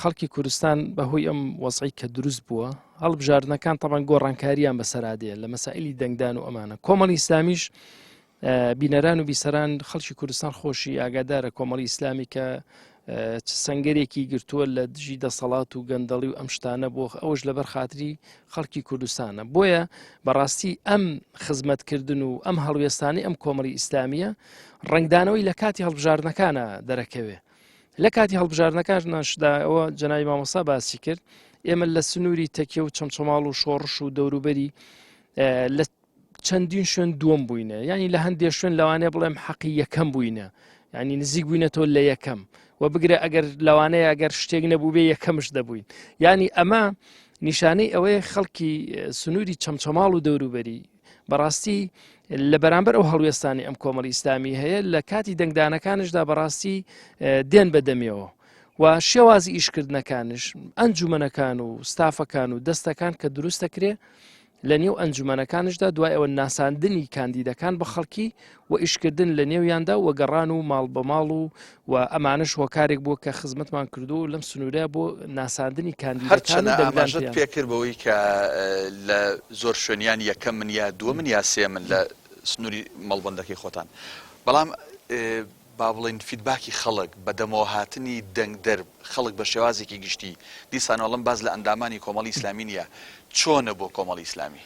خەڵکی کوردستان بەهۆی ئەم وەزعی کە دروست بووە هەڵبژاردنەکان تەبەن گۆڕانکاریان بەسەرادەیە لە مەسائلی دەنگدان و ئەمانە کۆمەڵی ئیسلامیش بینەران و بیسەران خەڵکی کوردستان خۆشی ئاگادارە کۆمەڵی ئیسلامی کە سەنگەرێکی گرتووە لە دژی دەسەڵات و گەندەڵی و ئەم شتانە بۆ ئەوش لەبەر خاتری خەڵکی کوردستانە بۆیە بەڕاستی ئەم خزمەتکردن و ئەم هەڵوێستانی ئەم کۆمەڵی ئیسلامیە ڕنگدانەوەی لە کاتی هەڵبژاردنەکانە دەرەکەوێ لە کاتی هەڵبژاردنەکان ناشدا ئەوە جەنابی مامۆستا باسی کرد ئێمە لە سنووری تەکیە و چەمچەماڵ و شۆڕش و دەوروبەری لە چەندین شوێن دووەم بووینە ینی لە هەندێک شوێن لەوانەیە بڵێم حەقی یەکەم بووینە ینی نزیک بووینەتەوە لە یەکەم و بگرێ ئەگەر لەوانەیە ئەگەر شتێک نەبوو بێ یەکەمش دەبووین ینی ئەمە نیشانەی ئەوەیە خەڵکی سنووری چەمچەماڵ و دەوروبەری بەڕاستی لە بەرامبەر ئەو هەڵوێستانی ئەم کۆمەڵی ئیسلامی هەیە لە کاتی دەنگدانەکانشدا بەڕاستی دێن بەدەمێەوە و شێوازی ئیشکردنەکانش ئەنجومەنەکان و ستافەکان و دەستەکان کە دروست دەکرێ لە نێو ئەنجومەنەکانشدا دوای ئەوە ناساندنی کاندیدەکان بە خەڵکی و ئیشکردن لە نێویاندا و گەڕان و ماڵ بە ماڵ و ئەمانش هۆکارێک بووە کە خزمەتمان کردو و لەم سنوورە بۆ ناساندنی کاندیدەکان ئاماژەت پێکرد بەوەی کە لە زۆر شوێنیان یەکەم من یا دووە من یا سێ من لە سنووری مەڵبەندەکەی خۆتان بەڵام با بڵین فیدباکی خەڵک بە دەمەوە هاتنی دەنگدەر خەڵک بە شێوازێکی گشتی دیسانەوەڵم باز لە ئەندامانی کۆمەڵی ئیسلامی نیە چۆنە بۆ کۆمەڵی ئیسلامی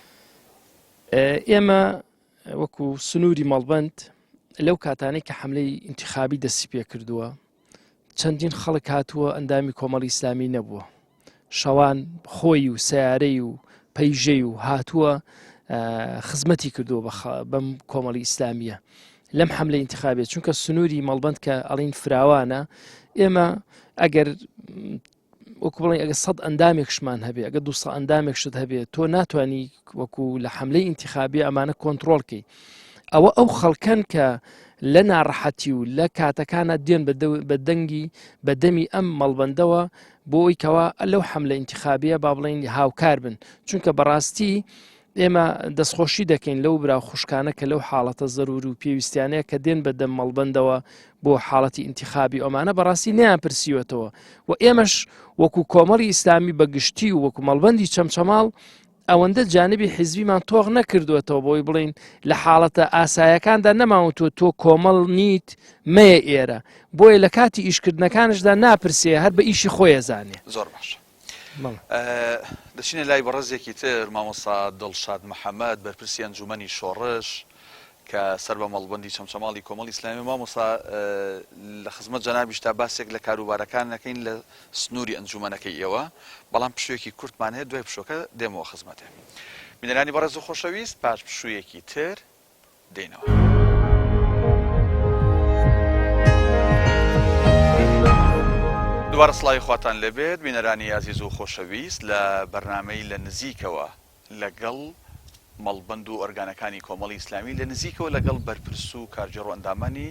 ئێمە وەکو سنووری مەڵبەند لەو کاتانەی کە حملەی ئینتیخابی دەستی پێ کردووە چەندین خەڵک هاتووە ئەندامی کۆمەڵی ئیسلامی نەبووە شەوان خۆی و سیارەی و پەیژەی و هاتووە خزمەتی کردووە بەم کۆمەڵی ئیسلامیە لەم حملە ئینتیخابێت چونکە سنووری مەڵبەند کە ئەڵین فراوانە ئێمە ئەگەر وەکو بڵێن ئەگە 100 ئەندامێکشمان هەبێ ئەگە 200 ئەندامێکشت هەبێت تۆ ناتوانانی وەکو لە حملەی ئینتیخابی ئەمانە کۆنتترۆلکەی ئەو خەڵکەن کە لە ناڕەحەتی و لە کاتەکانە دێن بە دەنگی بە دەمی ئەم مەڵبەندەوە بۆ ئەوی کەوا لەو حملە ئینتیخابیە با بڵێن هاوکار بن چونکە بەڕاستی ئێمە دەستخۆشی دەکەین لەو برا خوشکانە کە لەو حاڵەتە زەرور و پێویستیانەیە کە دێن بە دەم مەڵبەندەوە بۆ حاڵەتی ئینتیخابی ئەمانە بەڕاستی نیان پرسیوەتەوە و ئێمەش وەکو کۆمەڵی ئیسلامی بەگشتی و وەکو مەڵبەندی چەمچەماڵ ئەوەندە جانبی حیزبیمان تۆغ نەکردوێتەوە بۆی بڵین لە حاڵەتە ئاسایەکاندا نەماوەتوە تۆ کۆمەڵ نیت مەیە ئێرە بۆیە لە کاتی ئیشکردنەکانشدا ناپرسێ هەر بە ئیشی خۆی زانێ. زۆر باش. دەچینە لای بەڕێزێکی تر مامۆستا دڵشاد محەممەد بەرپرسی ئەنجومەنی شۆڕش کە سەر بە مەڵبەندی چەمچەماڵی کۆمەڵی ئیسلامی مامۆستا لە خزمەت جەنابیشتا باسێک لە کاروبارەکان نەکەین لە سنووری ئەنجومەنەکەی ئێوە بەڵام پشوویەکی کورتمان هەیە دوای پشۆکە دێمەوە خزمەتێ بینەرانی بەڕێز و خۆشەویست پاش پشوویەکی تر دێنەوە. دووارە سڵاوی خواتان لەبێت بینەرانی عەزیز و خۆشەویست لە بەرنامەی لە نزیکەوە لەگەڵ مەڵبەند و ئۆرگانەکانی کۆمەڵی ئیسلامی لە نزیکەوە لەگەڵ بەرپرس و کارجێڕ و ئەندامانی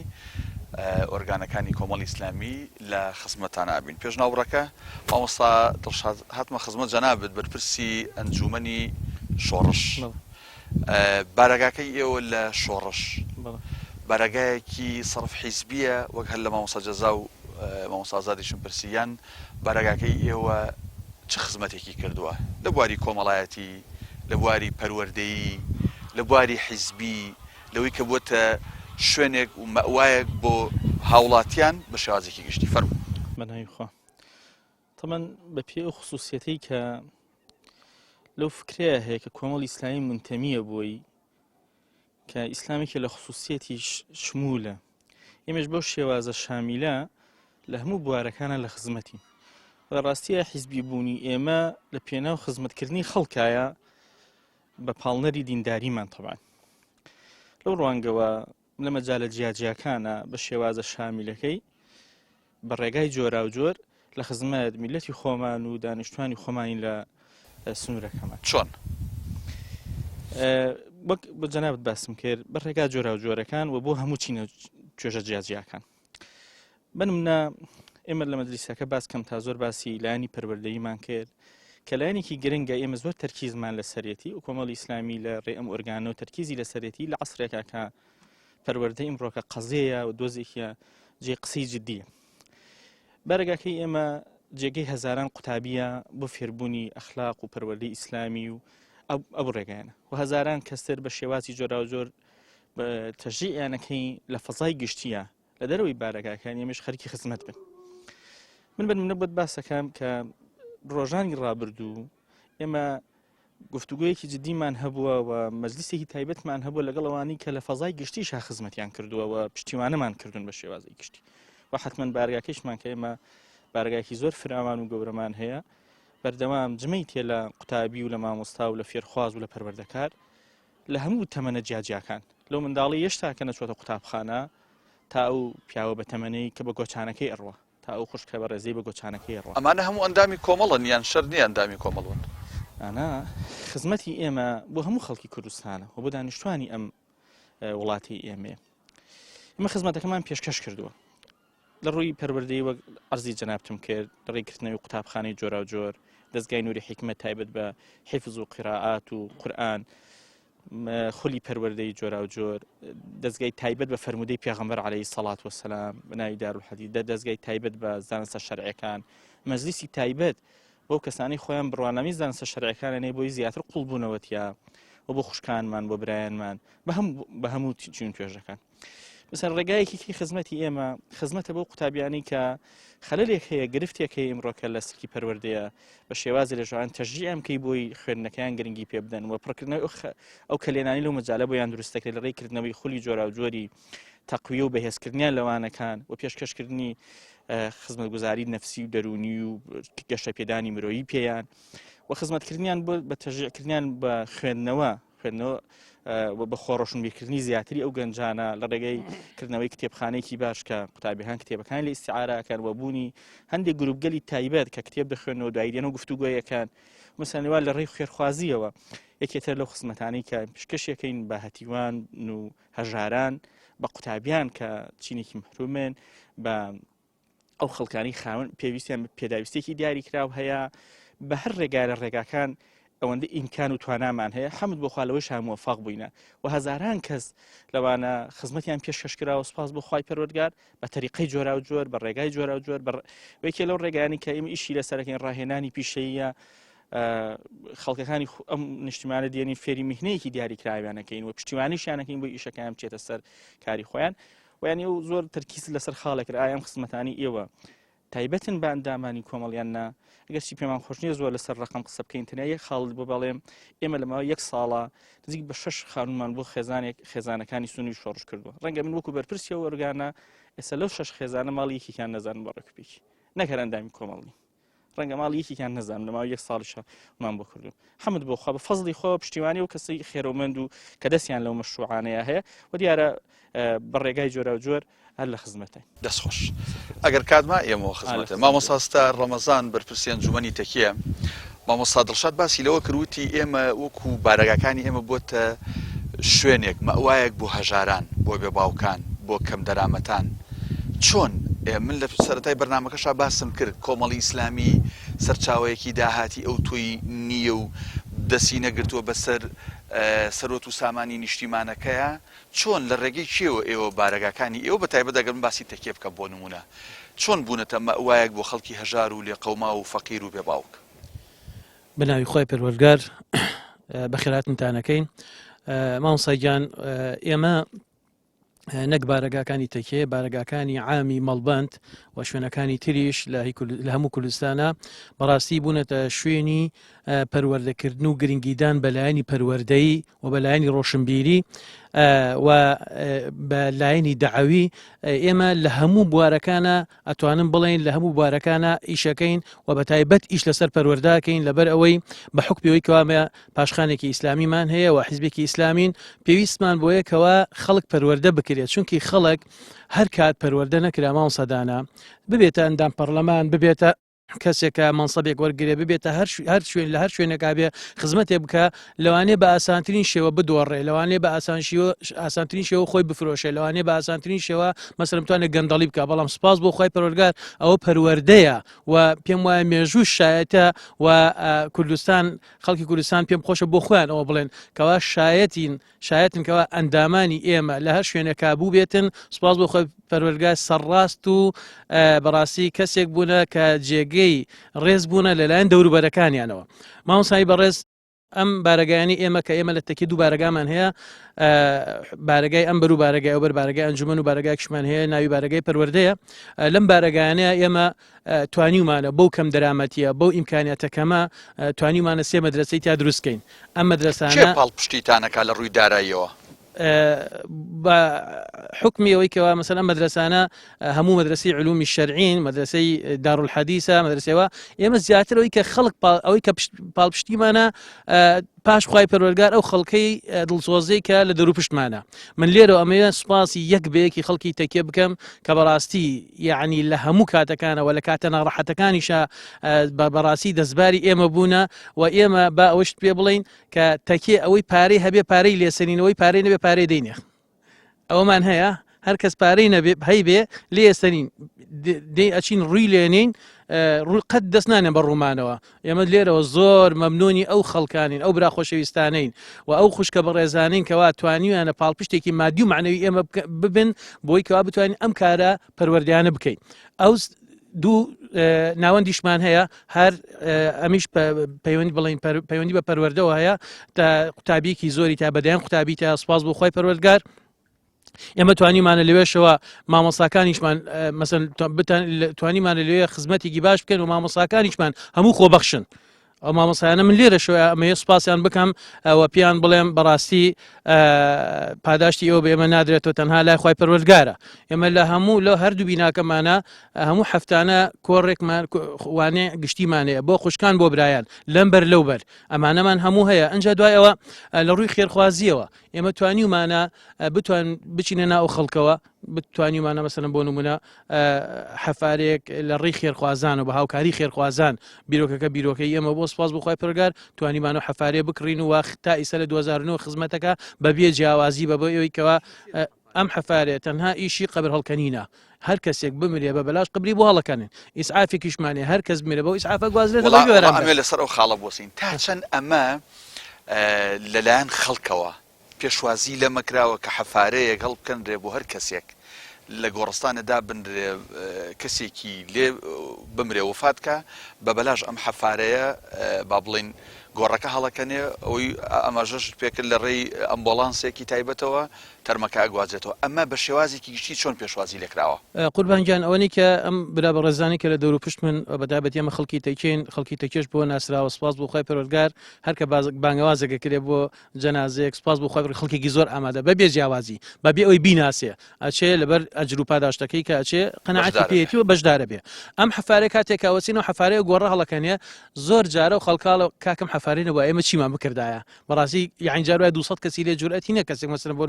ئۆرگانەکانی کۆمەڵی ئیسلامی لە خزمەتان ئابین. پێشناوڕەکە مامۆستا دڵشاد هاتمە خزمەت جەنابەت بەرپرسی ئەنجومەنی شۆڕش بارەگاکەی ئێوە لە شۆڕش بارەگایەکی سەرف حیزبیە وەک هەر لە مامۆستا جەزا و مامۆستا ئازادیشم پرسییان بارەگاکەی ئێوە چ خزمەتێکی کردووە لە بواری کۆمەڵایەتی لە بواری پەروەردەیی لە بواری حیزبی لەوەی کە بووە شوێنێک و مەوایەک بۆ هاوڵاتیان بە شێوازێکی گشتی فەرموو. بەناویخوا تەمەن بە پێ ئەو خصوصیەتەی کە لەو فکرەیە هەیە کە کۆمەڵی ئیسلامی منتەمیە بۆی کە ئیسلامێکی لە خصوصیەتی شمولە ئێمەش بەو شێوازە شامیلە لە هەموو بوارەکانە لە خزمەتی ڕاستیە حیزبی بوونی ئێمە لە پێناو خزمەتکردنی خەڵکایە بە پاڵنەری دینداریمان تەبان لەو ڕوانگەوە لە مەجالە جیاجیاکانە بە شێوازە شامیلەکەی بە ڕێگای جۆرا و جۆر لە خزمەت میلەتی خۆمان و دانیشتوانی خۆمانی لە سنوورەکەمان چۆن وەک بە جەنابەت باسم کرد بە ڕێگای جۆرا و جۆرەکان و بۆ هەموو چینە توێژە جیاجیاکان بنمونە ئێمە لە مەجلیسەکە باس کەم تا زۆر باسی لایانی پەروەردەییمان کرد کە لایەنێکی گرنگە ئێمە زۆر تەرکیزمان لە سەرەتی و کۆمەڵی ئیسلامی لە ڕێ ئەم ئۆرگانە و تەرکیزی لە سەرەتی لە عەسرێکە کە پەروەردەی ئیمڕۆکە قەزەیە و دۆزێکیە جێ قسەی جددیە بەرەگاکەی ئێمە جێگەی هەزاران قوتابیە بۆ فێربوونی ئەخلاق و پەروەردەی ئیسلامی و ئەو ڕێگایانە و هەزاران کەستر بە شێوازی جۆرا و جۆر تەژیعیانەکەی لە فەزای گشتیە لە دەرەوەی بارەگاکان ئێمەش خەریکی خزمەت بن من بنمونە بۆت باسەکەم کە ڕۆژانی ڕابردوو ئێمە گفتوگویەکی جدیمان هەبووە و مەجلیسێکی تایبەتمان هەبووە لەگەڵ ئەوانەی کە لە فەزای گشتیشا خزمەتیان کردووە و پشتیوانەمان کردوون بە شێوازی گشتی و حتمما بارگاکەشمان کە ئێمە بارگاکی زۆر فراوان و گەورەمان هەیە بەردەوام جمەی تێ لە قوتابی و لە مامۆستا و لە فێرخواز و لە پەروەردەکار لە هەموو تەمەنە جیاجیاکان لەو منداڵی هێشتا کە نەچۆتە قوتابخانە تا ئەو پیاوە بە تەمەنەی کە بە گۆچانەکەی ئەڕوە تا ئەو خوشکە بە ڕێزەی بە گۆچانەکەی ئەڕوە ئەمانە هەموو ئەندامی کۆمەڵن یان شەر نیە ئەندامی کۆمەڵون ئانا خزمەتی ئێمە بۆ هەموو خەڵکی کوردستانە و بۆ دانیشتوانی ئەم وڵاتی ئێمە ئێمە خزمەتەکەمان پێشکەش کردووە لە ڕووی پەروەردەی وەک عەرزی جەنابتم کرد ڕێکردنەوەی قوتابخانەی جۆرا و جۆر دەستگای نووری حیکمەت تایبەت بە حیفز و قیراعات و قورئان خولی پەروەردەی جۆرا و جۆر دەستگای تایبەت بە فەرمودەی پێغەمبەر عەلەیهی سەڵات وەسەلام بەناوی دارولحەدیث دەستگای تایبەت بە زانستە شەرعیەکان مەجلیسی تایبەت بۆ کەسانی خۆیان بڕوانامی زانستە شەرعیەکانە بۆی زیاتر قوڵبوونەوەتیە و بۆ خوشکانمان بۆ برایانمان بە هەموو چین توێژەکان بەسەر ڕێگایەکی خزمەتی ئێمە خزمەتە بۆ قوتابیانی کە خەلەلێک هەیە گرفتێک هەیە ئیمڕۆکە لە سکی پەروەردەیە بە شێوازی لە ژوان تەژیعم کەی بۆی خوێندنەکەیان گرنگی پێ بدەن و پڕکردنەوەی ئەو کەلێنانی لەو مەجالە بۆیان دروستەکرێت لە ڕێکردنەوەی خولی جۆرا و جۆری تەقویە و بەهێزکردنیان لەوانەکان و پێشکەشکردنی خزمەتگوزاری نەفسی و دەرونی و گەشە پێدانی مرۆیی پێیان و خزمەتکردنیان بۆ بە تەژیعکردنیان بە خوێندنەوە خوێندنەوە بە خۆڕۆشنبیرکردنی زیاتری ئەو گەنجانە لە ڕێگەی کردنەوەی کتێبخانەیەکی باش کە قوتابیەکان کتێبەکان لە ئیستیعارەکەن وەبوونی هەندێک گروپگەلی تایبەت کە کتێب دەخوێنەوە دوایدێن و گفتوگۆیەکان مەسەلەن لە ڕێی خوێرخوازیەوە یەکێتر لەو خزمەتانەی کە پێشکەشێکەکەین بە هەتیوان و هەژاران بە قوتابیان کە چینێکی محرومن بە ئەو خەڵکانی خاوەن پێویستیان پێداویستێکی دیاریکراو هەیە بە هەر ڕێگای لە ڕێگاکان ئەوەندە ئیمکان و توانامان هەیە حەمد بۆ خالەوەش هەمووەفاق بووینە و هەزاران کەس لەوانە خزمەتیان پێشکەشکراوە سپاس بۆ خوای پەروەردگار بە تەریقەی جۆرا و جۆر بە ڕێگای جۆرا و جۆر وەکێ لەو ڕێگایانی کە ئێمە ئیشی لەسەرەکەین ڕاهێنانی پیشەیە خەڵکەکانی ئەم نیشتیمانە دێنی فێری میهنەیەکی دیاریکراویانەکەین و پشتیوانیشیانەکەین بۆ ئیشەکەیان بچێتە سەر کاری خۆیان ویانی و زۆر تەرکیز لەسەر خاڵێکرا ئایم خزمەتانی ئێوە تایبەتن بە ئەندامانی کۆمەڵیاننا ئەگەرچی پێمان خۆش نییە زۆر لەسەر ڕقم قسە بکەین تەنیا یەک خاڵ بۆ بەڵێم ئێمە لەماوە یەک ساڵە نزیک بە 6 خانومان بۆ خێزانەکانی سونی شۆڕش کردووە ڕەنگە من وەکو بەرپرسی وەرگانە ئێستا لەو 6 خێزانە ماڵی یەکێکیان نەزانم بە ڕێکوپێکی نەکەر ئەندامی کۆمەڵی ڕەنگە ماڵی یەکێکیان نەزانم لەماوە یەک ساڵیشە مان بۆ کردوون حەمد بۆ خوا بە فەزڵی خۆ پشتیوانی و کەسی خێرەومەند و کە دەستیان لەو مەشروعانەیە هەیە و دیارە بە ڕێگای جۆرا و جۆر هەر لە خزمەتە دەستخۆش ئەگەر کاتما ئێمەوە خزمەتە مامۆستا ڕەمەزان بەرپرسی ئەنجومەنی تەکیە مامۆستا دڵشاد باسی لەوە کردوتی ئێمە وەکو بارەگاکانی ئێمە بۆتە شوێنێک مەوایەک بۆ هەژاران بۆ بێباوکان بۆ کەم دەرامەتان چۆن من لە سەرەتای بەرنامەکەشا باسم کرد کۆمەڵی ئیسلامی سەرچاوەیەکی داهاتی ئەو تۆی نییە و دەسی نەگرتووە بەسەر سەرۆت و سامانی نیشتیمانەکەیە چۆن لە ڕێگەی چێوە ئێوە بارەگاکانی ئێوە بە تایبەت دەگەن باسی تەکێ بکە بۆ نمونە چۆن بوونەتە مەوایەک بۆ خەڵکی هەژار و لێ قەوما و فەقیر و بێباوک بەناوی خۆی پەروەردگار بەخێراتتانەکەین مامۆستاگیان ئێمە نەک بارەگاکانی تەکێ بارەگاکانی عامی مەڵبەند و شوێنەکانی تریش لە هەموو کوردستانە بەڕاستی بوونەتە شوێنی پەروەردەکردن و گرنگیدان بەلایەنی پەروەردەیی و بەلایەنی ڕۆشنبیری و بە لایەنی دەعەوی ئێمە لە هەموو بوارەکانە ئەتوانم بڵێن لە هەموو بوارەکانە ئیشەکەین و بە تایبەت ئیش لەسەر پەروەرداکەین لەبەر ئەوەی بە حوکمیەوەی کەوامە پاشخانێکی ئیسلامیمان هەیە و حیزبێکی ئیسلامین پێویستمان بۆ یەکەوە خەڵک پەروەردە بکرێت چونکی خەڵک هەر کات پەروەردە نەکرا مامۆستادانە ببێتە ئەندام پەرلەمان ببێتە کەسێکە منسەبێک وەرگێ ببێتە هەر شوێن لە هەر شوێنێکا بێ خزمەتێ بکە لەوانێ بە ئاسانترین شێوە بدۆڕێ لەوانێ بە ئاسانترین شێوە خۆی بفرۆشێ لەوانێ بە ئاسانترین شێوە مەسەلەن بتوانێت گەندەڵی بکە بەڵام سپاس بۆ خوای پەروەردگار ئەوە پەروەردەیە و پێم وایە مێژوو شایەتە و کوردستان خەڵکی کوردستان پێم خۆشە بۆ خۆیان ئەوە بڵێن کەوا شایەتن کەوا ئەندامانی ئێمە لە هەر شوێنێکا بوو بێتن سپاس بۆ خۆی پەروەردگار سەرڕاست و بەڕاستی کەسێک بوونە کە جێگەی ڕێز بوونە لەلایەن دەوروبەرەکانیانەوە مامۆستای بەڕێز ئەم بارەگایانی ئێمە کە ئێمە لە تەکی دوو بارەگامان هەیە بارەگای ئەمبەر و بارەگای ئەوبەر بارەگای ئەنجومەن و بارەگای کشمان هەیە ناوی بارەگای پەروەردەیە لەم بارەگایانەیە ئێمە توانیمانە بەو کەم دەرامەتیە بەو ئیمکانیاتەکەمە توانیمانە سێ مەدرسەی تا دروستکەین ئەم مەدرسانە پاڵپشتیتانەکە لە ڕووی داراییەوە بە حکمی ئەوەی کەوا مەسەلەن مەدرسانە هەموو مەدرسەی علومی شەرعین مەدرسەی دارولحەدیسە مەدرسەوە ئێمە زیاتر ئەوەی کە خەڵک ئەوەی کە پاڵپشتیمانە پاش خوای پەروەردگار ئەو خەڵکەی دڵسۆزەی کە لە دەوروپشتمانە من لێرە ئەمەیە سوپاسی یەک بەیەکی خەڵکی تەکێ بکەم کە بەڕاستی یعنی لە هەموو کاتەکانەوە لە کاتە ناڕەحەتەکانیشە بەڕاستی دەستباری ئێمە بوونە و ئێمە با ئەوەشت پێ بڵین کە تەکێ ئەوەی پارەی هەبێ پارەی لێسەرینەوەی پارەی نەبێ پارەی دەینێ ئەوەمان هەیە هەر کەس پارەی نەبێ هەیبێ لێسەرین ئەچین ڕووی لێنین قەت دەست نانێن بە ڕوومانەوە ئێمە لێرەوە زۆر مەمنونی ئەو خەڵکانین ئەو برا خۆشەویستانین و ئەو خوشکە بە ڕێزانین کەوا توانیویانە پاڵپشتێکی مادی و معنەوی ئێمە ببن بۆی کەوا بتوانین ئەم کارە پەروەردیانە بکەین ئەو دوو ناوەندیشمان هەیە هەر ئەمیش پەیوەندی بە پەروەردەوە هەیە تا قوتابیەکی زۆری تا بەدایان قوتابی تا سپاس بۆ خوای پەروەردگار ئێمە توانیمانە لەوێشەوە مامۆستاکانیشمان مەسەن توانیمانە لەوێ خزمەتێکی باش بکەن و مامۆستاکانیشمان هەموو خۆبەخشن ئەو مامۆسایانە من لێرە شوێ ئەمە سوپاسیان بکەم ئەوە پیان بڵێم بەڕاستی پاداشتی ئەوە بە ئێمە نادرێتەوە تەنها لای خی پەروەردگارە ئێمە لە هەموو لەو هەردوو بیناکەمانە هەموو هەفتانە کۆڕێکمان وانێ گشتیمانەیە بۆ خوشکان بۆ برایان لەمبەر لەوبەر ئەمانەمان هەموو هەیە ئەنج دوایەوە لە ڕووی خێرخوازیەوە ئێمە توانیمانە بتوان بچینە ناو خەڵکەوە بتوانیمانە مەسەلەن بۆ نمونە حەفارێک لە ڕێی خێرخوازان و بە هاوکاری خێرخوازان بیرۆکەکە بیرۆکەی ئێمە بۆ سپاس بخوای پرگار توانیمانە حەفارێ بکڕین و تا ئیسە لە 2009 خزمەتەکە بەبێ جیاوازی بە بۆ ئەوەی کەوا ئەم حەفارێت تەنها ئیشی قبر هەڵکەنینە هەر کەسێک بمرێ بە بەلاش قبری بۆ هەڵەکەنن ئیسعافێکیشمانێ هەر کەس بمرێ بەو ئیسعافە گوازرێتەوە ئەمێ لەسەر ئەو خاڵە بۆسین تا چەند ئەمە لەلایەن خەڵکەوە پێشوازی لە مەکراوە کە حەفارەیەک هەڵ بکەنرێ بۆ هەر کەسێک لە گۆڕستانەدا بنرێ کەسێکی لێ بمرێ وفاتکە بە بەلاش ئەم حەفارەیە با بڵین گۆڕەکە هەڵەکەنێ ئەوی ئەمەژەش پێکرد لە ڕێی ئەمبۆلانسێکی تایبەتەوە تەرمەکە ئەگوازێتەوە ئەمە بە شێوازێکی گشتی چۆن پێشوازی لێکراوە قوربانگیان ئەوەی کە ئەم برا بە ڕێزانی کە لە دەور و پشت من بەدابەت ئێمە خەڵکی تەکێن خەڵکی تەکێش بۆ ناسراوە سپاس بۆ خۆی پەروەردگار هەرکە بانگەوازەکە کرێ بۆ جەنازەیەک سپاس بۆ خۆی خەڵکێکی زۆر ئامادە بەبێ جیاوازی بەبێ ئەوی بیناسێ ئەچێ لەبەر ئەجر و پاداشتەکەی کە ئەچێ قەناعەتی پێێتی و بەشدارە بێ ئەم حەفارەی کاتێکاوەچین و حەفارەیە گۆڕە هەڵەکەنێ زۆر جارە و خەڵکاڵە کاکەم حەفارینە بۆ ئێمە چیمان بکردایە بەڕاستی یعنی جاروای 200 کەسی لێ جورئەتی نییە کەسێک مەسەلەن بۆ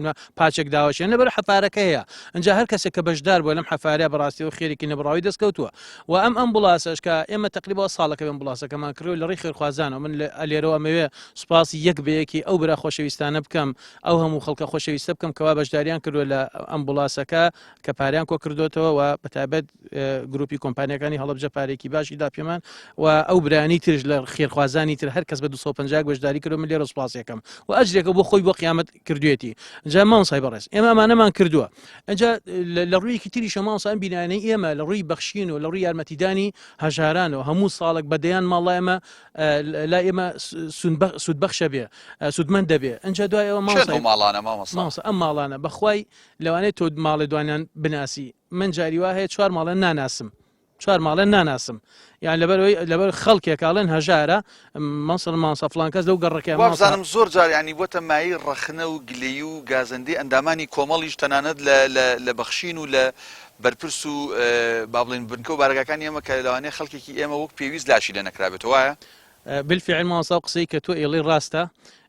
پاچێک داوەشێن لەبەر حەفارەکە هەیە ئەنجا هەر کەسێک کە بەشدار بۆ لەم حەفارەیە بەڕاستی و خێرێکی نەبڕاوی دەستکەوتووە و ئەم ئەمبولانسەش کە ئێمە تقریبا ساڵەکە ئەمبولانسەکەمان کردو لە ڕێی خێرخوازانەوە من لێرەوە ئەمەوێ سوپاسی یەک بەیەکی ئەو برا خۆشەویستانە بکەم ئەو هەموو خەڵکە خۆشەویستە بکەم کەوا بەشداریان کردووە لە ئەمبولانسەکە کە پاریان کۆ کردوێتەوە و بەتابەت گروپی کۆمپانیەکانی هەڵەبجە پارێکی باشی دا پێمان و ئەو برانی ترش لە خێرخوازانی تر هەر کەس بە 250 بەشداری کردو من لێرە سوپاسیەکەم و ئەجرێکە بۆ خۆی بۆ قیامەت کردوێتی ئەنجا مامۆسای بەڕێز ئێمە ئەمانەمان کردووە ئەنجا لە ڕوویەکی تریشە مامۆسایان بینانەی ئێمە لە ڕووی بەخشین و لە ڕووی یارمەتیدانی هەژارانەوە هەموو ساڵێک بەدەیان ماڵای ئێمە لا ئێمە سودبەخشە بێ سودمەند دەبێ ئەنجا دوای ئەوە مامۆسا ئەم ماڵانە بەخوای لەوانەیە تۆ ماڵی دوانیان بناسی من جاری وا هەیە 4 ماڵە ناناسم 4 ماڵە ناناسم یان لەبەر خەڵکێکاڵێن هەژارە مەسڵ مامۆسا فڵان کەس لەو گەڕەکەیان وابزانم زۆر جار ینی بۆتە مای ڕەخنە و گلەی و گازەندەی ئەندامانی کۆمەڵیش تەنانەت لە بەخشین و لە بەرپرس و با بڵین بنکە و بارگەکانی ئێمە کە لەوانەیە خەڵکێکی ئێمە وەک پێویست لاشی لێ نەکرابێتەوە وایە بالفعل مامۆسا و قسەی کە تۆ ئێڵی ڕاستە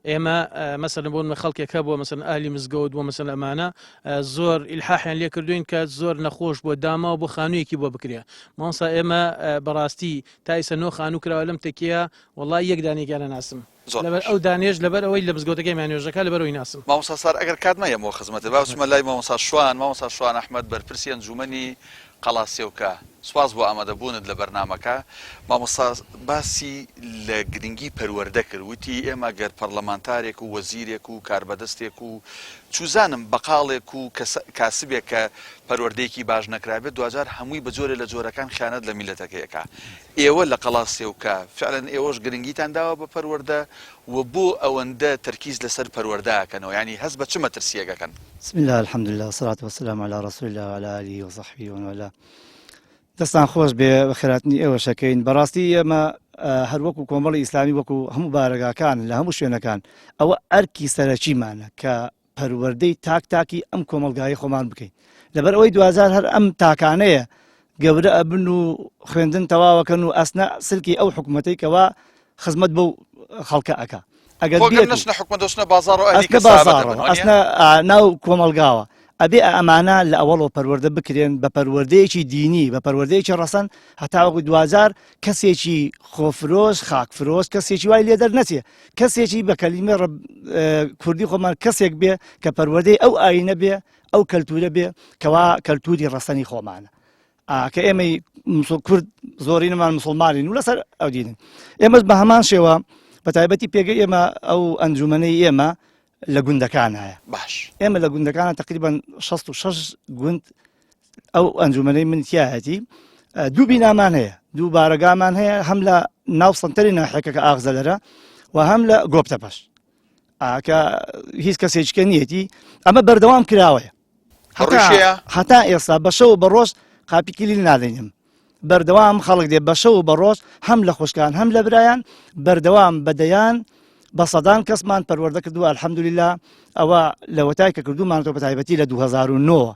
ئێمە مەسەلەن بۆ خەڵکێکە بۆ مەسەلەن ئاهلی مزگەوت بۆ مەسەلەن ئەمانە زۆر ئیلحاحیان لێ کردوین کە زۆر نەخۆش بۆ داما و بۆ خانوویەکی بۆ بکرێ مامۆسا ئێمە بەڕاستی تا ئیسە نۆ خانوو کراوە لەم تەکیە وەڵای یەک دانێکیانە ناسم لەبەر ئەو دانێژ لەبەر ئەوەی لە مزگەوتەکەی مانوێژەکە لەبەرەوەی ناسم مامۆستا سار ئەگەر کاتمەیەمەوە خزمەتە باسمە لای مامۆستا شوان ئەحمەد بەرپرسی ئەنجومەنی قەڵاسێوکە سواز بۆ ئامادەبوونت لە بەرنامەکە مامۆستا باسی لە گرنگی پەروەردە کرد وتی ئێمە گەر پەرلەمانتارێک و وەزیرێک و کاربەدەستێک و چوزانم بەقاڵێک و کاسبێک کە پەروەردەیەکی باش نەکرابێت دوجار هەمووی بە جۆرە لە جۆرەکان خیانەت لە میلەتەکەیەکە ئێوە لە قەڵاسێوکە فعلەن ئێوەش گرنگیتان داوە بە پەروەردە و بۆ ئەوەندە تەرکیز لەسەر پەروەردەکەنەوە ینی هەست بە چ مەترسیەکەکەن بسم الله الحمد لله والصلاة والسلام على رسول الله وعلى آله وصحبه ومن والاه دەستان خۆش بێ بە خێراتنی ئێوە شەکەین بەڕاستی ئێمە هەر وەکو کۆمەڵی ئیسلامی وەکو هەموو بارگاکان لە هەموو شوێنەکان ئەوە ئەرکی سەرەکیمانە کە پەروەردەی تاکی ئەم کۆمەلگای خۆمان بکەین لەبەر ئەوەی 2000 هەر ئەم تاکانەیە گەورە ئەبن و خوێندن تەواوەکەن و ئەسنە سلکی ئەو حکوومەتەی کەوا خزمەت بەو خەڵکە ئەکا ئەگەر نەچنە حکومەت دەچنە بازاڕ ئەسنە ناو کۆمەلگاوە ئەبێ ئەمانە لە ئەوەڵەوە پەروەردە بکرێن بە پەروەردەیەکی دینی بە پەروەردەیەکی ڕەسەن هەتاوەکو 2000 کەسێکی خۆفرۆش خاکفرۆش کەسێکی وای لێ دەرنەچێ کەسێکی بە کەلیمە کوردی خۆمان کەسێک بێ کە پەروەردەی ئەو ئاینە بێ ئەو کەلتورە بێ کەوا کەلتوری ڕەسەنی خۆمانە کە ئێمەی کورد زۆرینەمان مسلمانین و لەسەر ئەو دینن ئێمەش بە هەمان شێوە بە تایبەتی پێگەی ئێمە ئەو ئەنجومەنەی ئێمە لە گوندەکان هەیە باش ئێمە لە گوندەکانە تقریبان 66 گوند ئەو ئەنجومەنەی منتیایەتی دوو بینامان هەیە دوو بارەگامان هەیە هەم لە ناو سنتەری ناحەکە ئاغزەلەرە و هەم لە گۆپتەپەش کە هیچ کەسێکیکە نیەتی ئەمە بەردەوام کراوەیە هەتا ئێستا بەشەو بە ڕۆژ قاپی کلیل نادەینم بەردەوام خەڵک دێ بە شەو و بە ڕۆژ هەم لە خوشکان هەم لە برایان بەردەوام بەدەیان بە سەدان کەسمان پەروەردە کردووە الحەمدولیلا ئەوە لە وەتای کە کردومانەوە بە تایبەتی لە 2009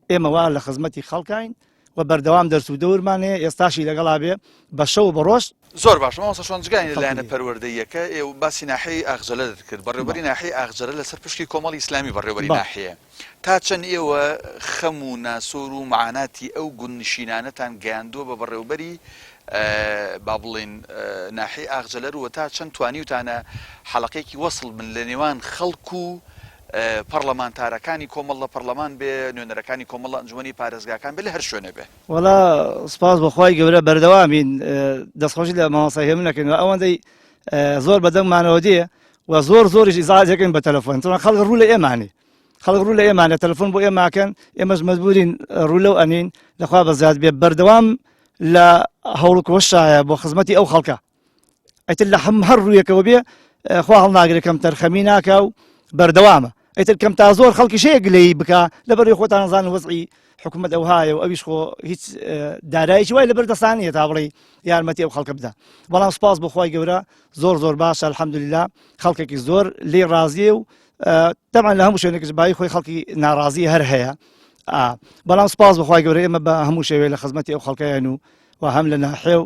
ئێمە وا لە خزمەتی خەڵکاین و بەردەوام دەرس و دەورمانێ ئێستاشی لەگەڵا بێ بە شەو بە ڕۆژ زۆر باش ماوەستا شۆنجگانی لەلایەنە پەروەردەیەکە ئێوە باسی ناحەی ئاغجەلە دەکرد بەڕێوەبەری ناحەی ئاغجەلە لەسەر پشتی کۆمەڵی ئیسلامی بەڕێوەبەری ناحەیە تا چەند ئێوە خەم و ناسۆر و معاناتی ئەو گوندنشینانەتان گەیاندووە بە بەڕێوەبەری با بڵێن ناحەی ئاغجەلەر و تا چەند توانیوتانە حەڵەقەیەکی وەسڵ بن لە نێوان خەڵک و پەرلەمانتارەکانی کۆمەڵ لە پەرلەمان بێ نوێنەرەکانی کۆمەڵ ئەنجومەنی پارێزگاکان بێ لە هەر شوێنە بێ وەڵا سپاس بەخوای گەورە بەردەوامین دەستخۆشی لە مامۆستای هێمن نەکەین ئەوەندەی زۆر بەدەنگمانەوە دێ و زۆریش ئیزاحات دەکەین بە تەلەفۆن چۆن خەڵک ڕوو لە ئێمانێ خەڵک ڕوو لە ئێمانە تەلەفۆن بۆ ئێماکەن ئێمەش مەجبورین ڕوو لەو ئەنین لەخوا بەزیاد بێ بەردەوام لە هەوڵ کۆشایە بۆ خزمەتی ئەو خەڵکە ئەیتر لە هەر ڕوویەکەوە بێ خوا هەڵناگرێکم تەرخەمی ناکە و بەردەوامە ئەیتر کەم تا زۆر خەڵکی شەیە گلەی بکە لەبەر خۆتان نەزانن وەزعی حکوومەت ئەو هایە و ئەویش خۆ هیچ دارایکی وای لەبەر دەستانیە تا بڵێ یارمەتی ئەو خەڵکە بدە بەڵام سپاس بەخوای گەورە زۆر باشە الحەمدولیلا خەڵکێکی زۆر لێ ڕازیە و تەمان لە هەموو شوێنێکش بای خۆی خەڵکی ناڕازی هەر هەیە بەڵام سپاس بەخوای گەورە ئێمە بە هەموو شێوێ لە خزمەتی ئەو خەڵکەیان و هەم لە ناحێ و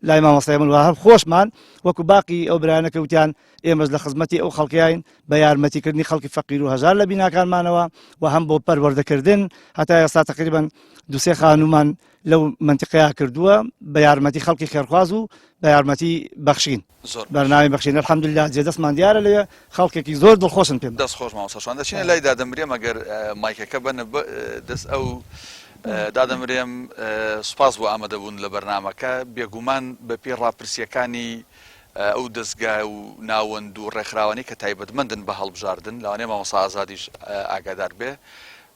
لای مامۆستای من هەر خۆشمان وەکو باقی ئەو برایانە کەوتیان ئێمەش لە خزمەتی ئەو خەڵکیین بە یارمەتیکردنی خەڵکی فەقیر و هەژار لە بیناکانمانەوە و هەم بۆ پەروەردەکردن هەتا ئێستا تقریبا دوسێ خانومان لەو منتیقەیە کردووە بە یارمەتی خەڵکی خێرخواز و بە یارمەتی بەخشین بەرنامی بەخشین الحەمدوللا جێدەستمان دیارە لێ خەڵکێکی زۆر دڵخۆشن پێم دەست خۆش مامۆستاشوان دەچینە لای دادەمرێم ئەگەر مایکەکە بنە دەست ئەو دادەمرێم سوپاس بۆ ئامادەبوون لە بەرنامەکە بێگومان بە پێی ڕاپرسیەکانی ئەو دەستگا و ناوەند و ڕێکخراوانی کە تایبەتمەندن بە هەڵبژاردن لەوانەیە مامۆستا ئازادیش ئاگادار بێ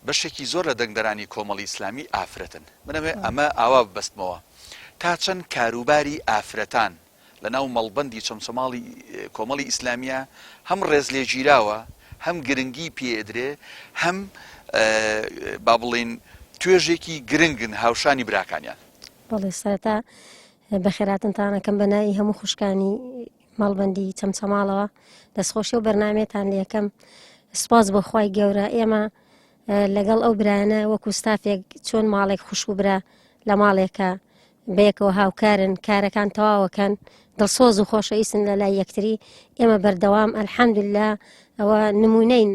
بەشێکی زۆر لە دەنگدەرانی کۆمەڵی ئیسلامی ئافرەتن منەوێ ئەمە ئاوا ببەستمەوە تا چەند کاروباری ئافرەتان لە ناو مەڵبەندی چەمچەماڵی کۆمەڵی ئیسلامیە هەم ڕێز لێگیراوە هەم گرنگی پێدرێ هەم با بڵێن توێژێکی گرنگن هاوشانی براکانیان بەڵێ سەرەتا بەخێراتنتانەکەم بەناوی هەموو خوشکانی مەڵبەندی چەمچەماڵەوە دەستخۆشی و بەرنامێتان لە یەکەم سپاس بەخوای گەورە ئێمە لەگەڵ ئەو برایانە وەکو ستافێک چۆن ماڵێک خوشک و برا لە ماڵێکە بەیەکەوە هاوکارن کارەکان تەواوەکەن دڵسۆز و خۆشەویستن لە لای یەکتری ئێمە بەردەوام ئەلحەمدوللا ئەوە نمونەین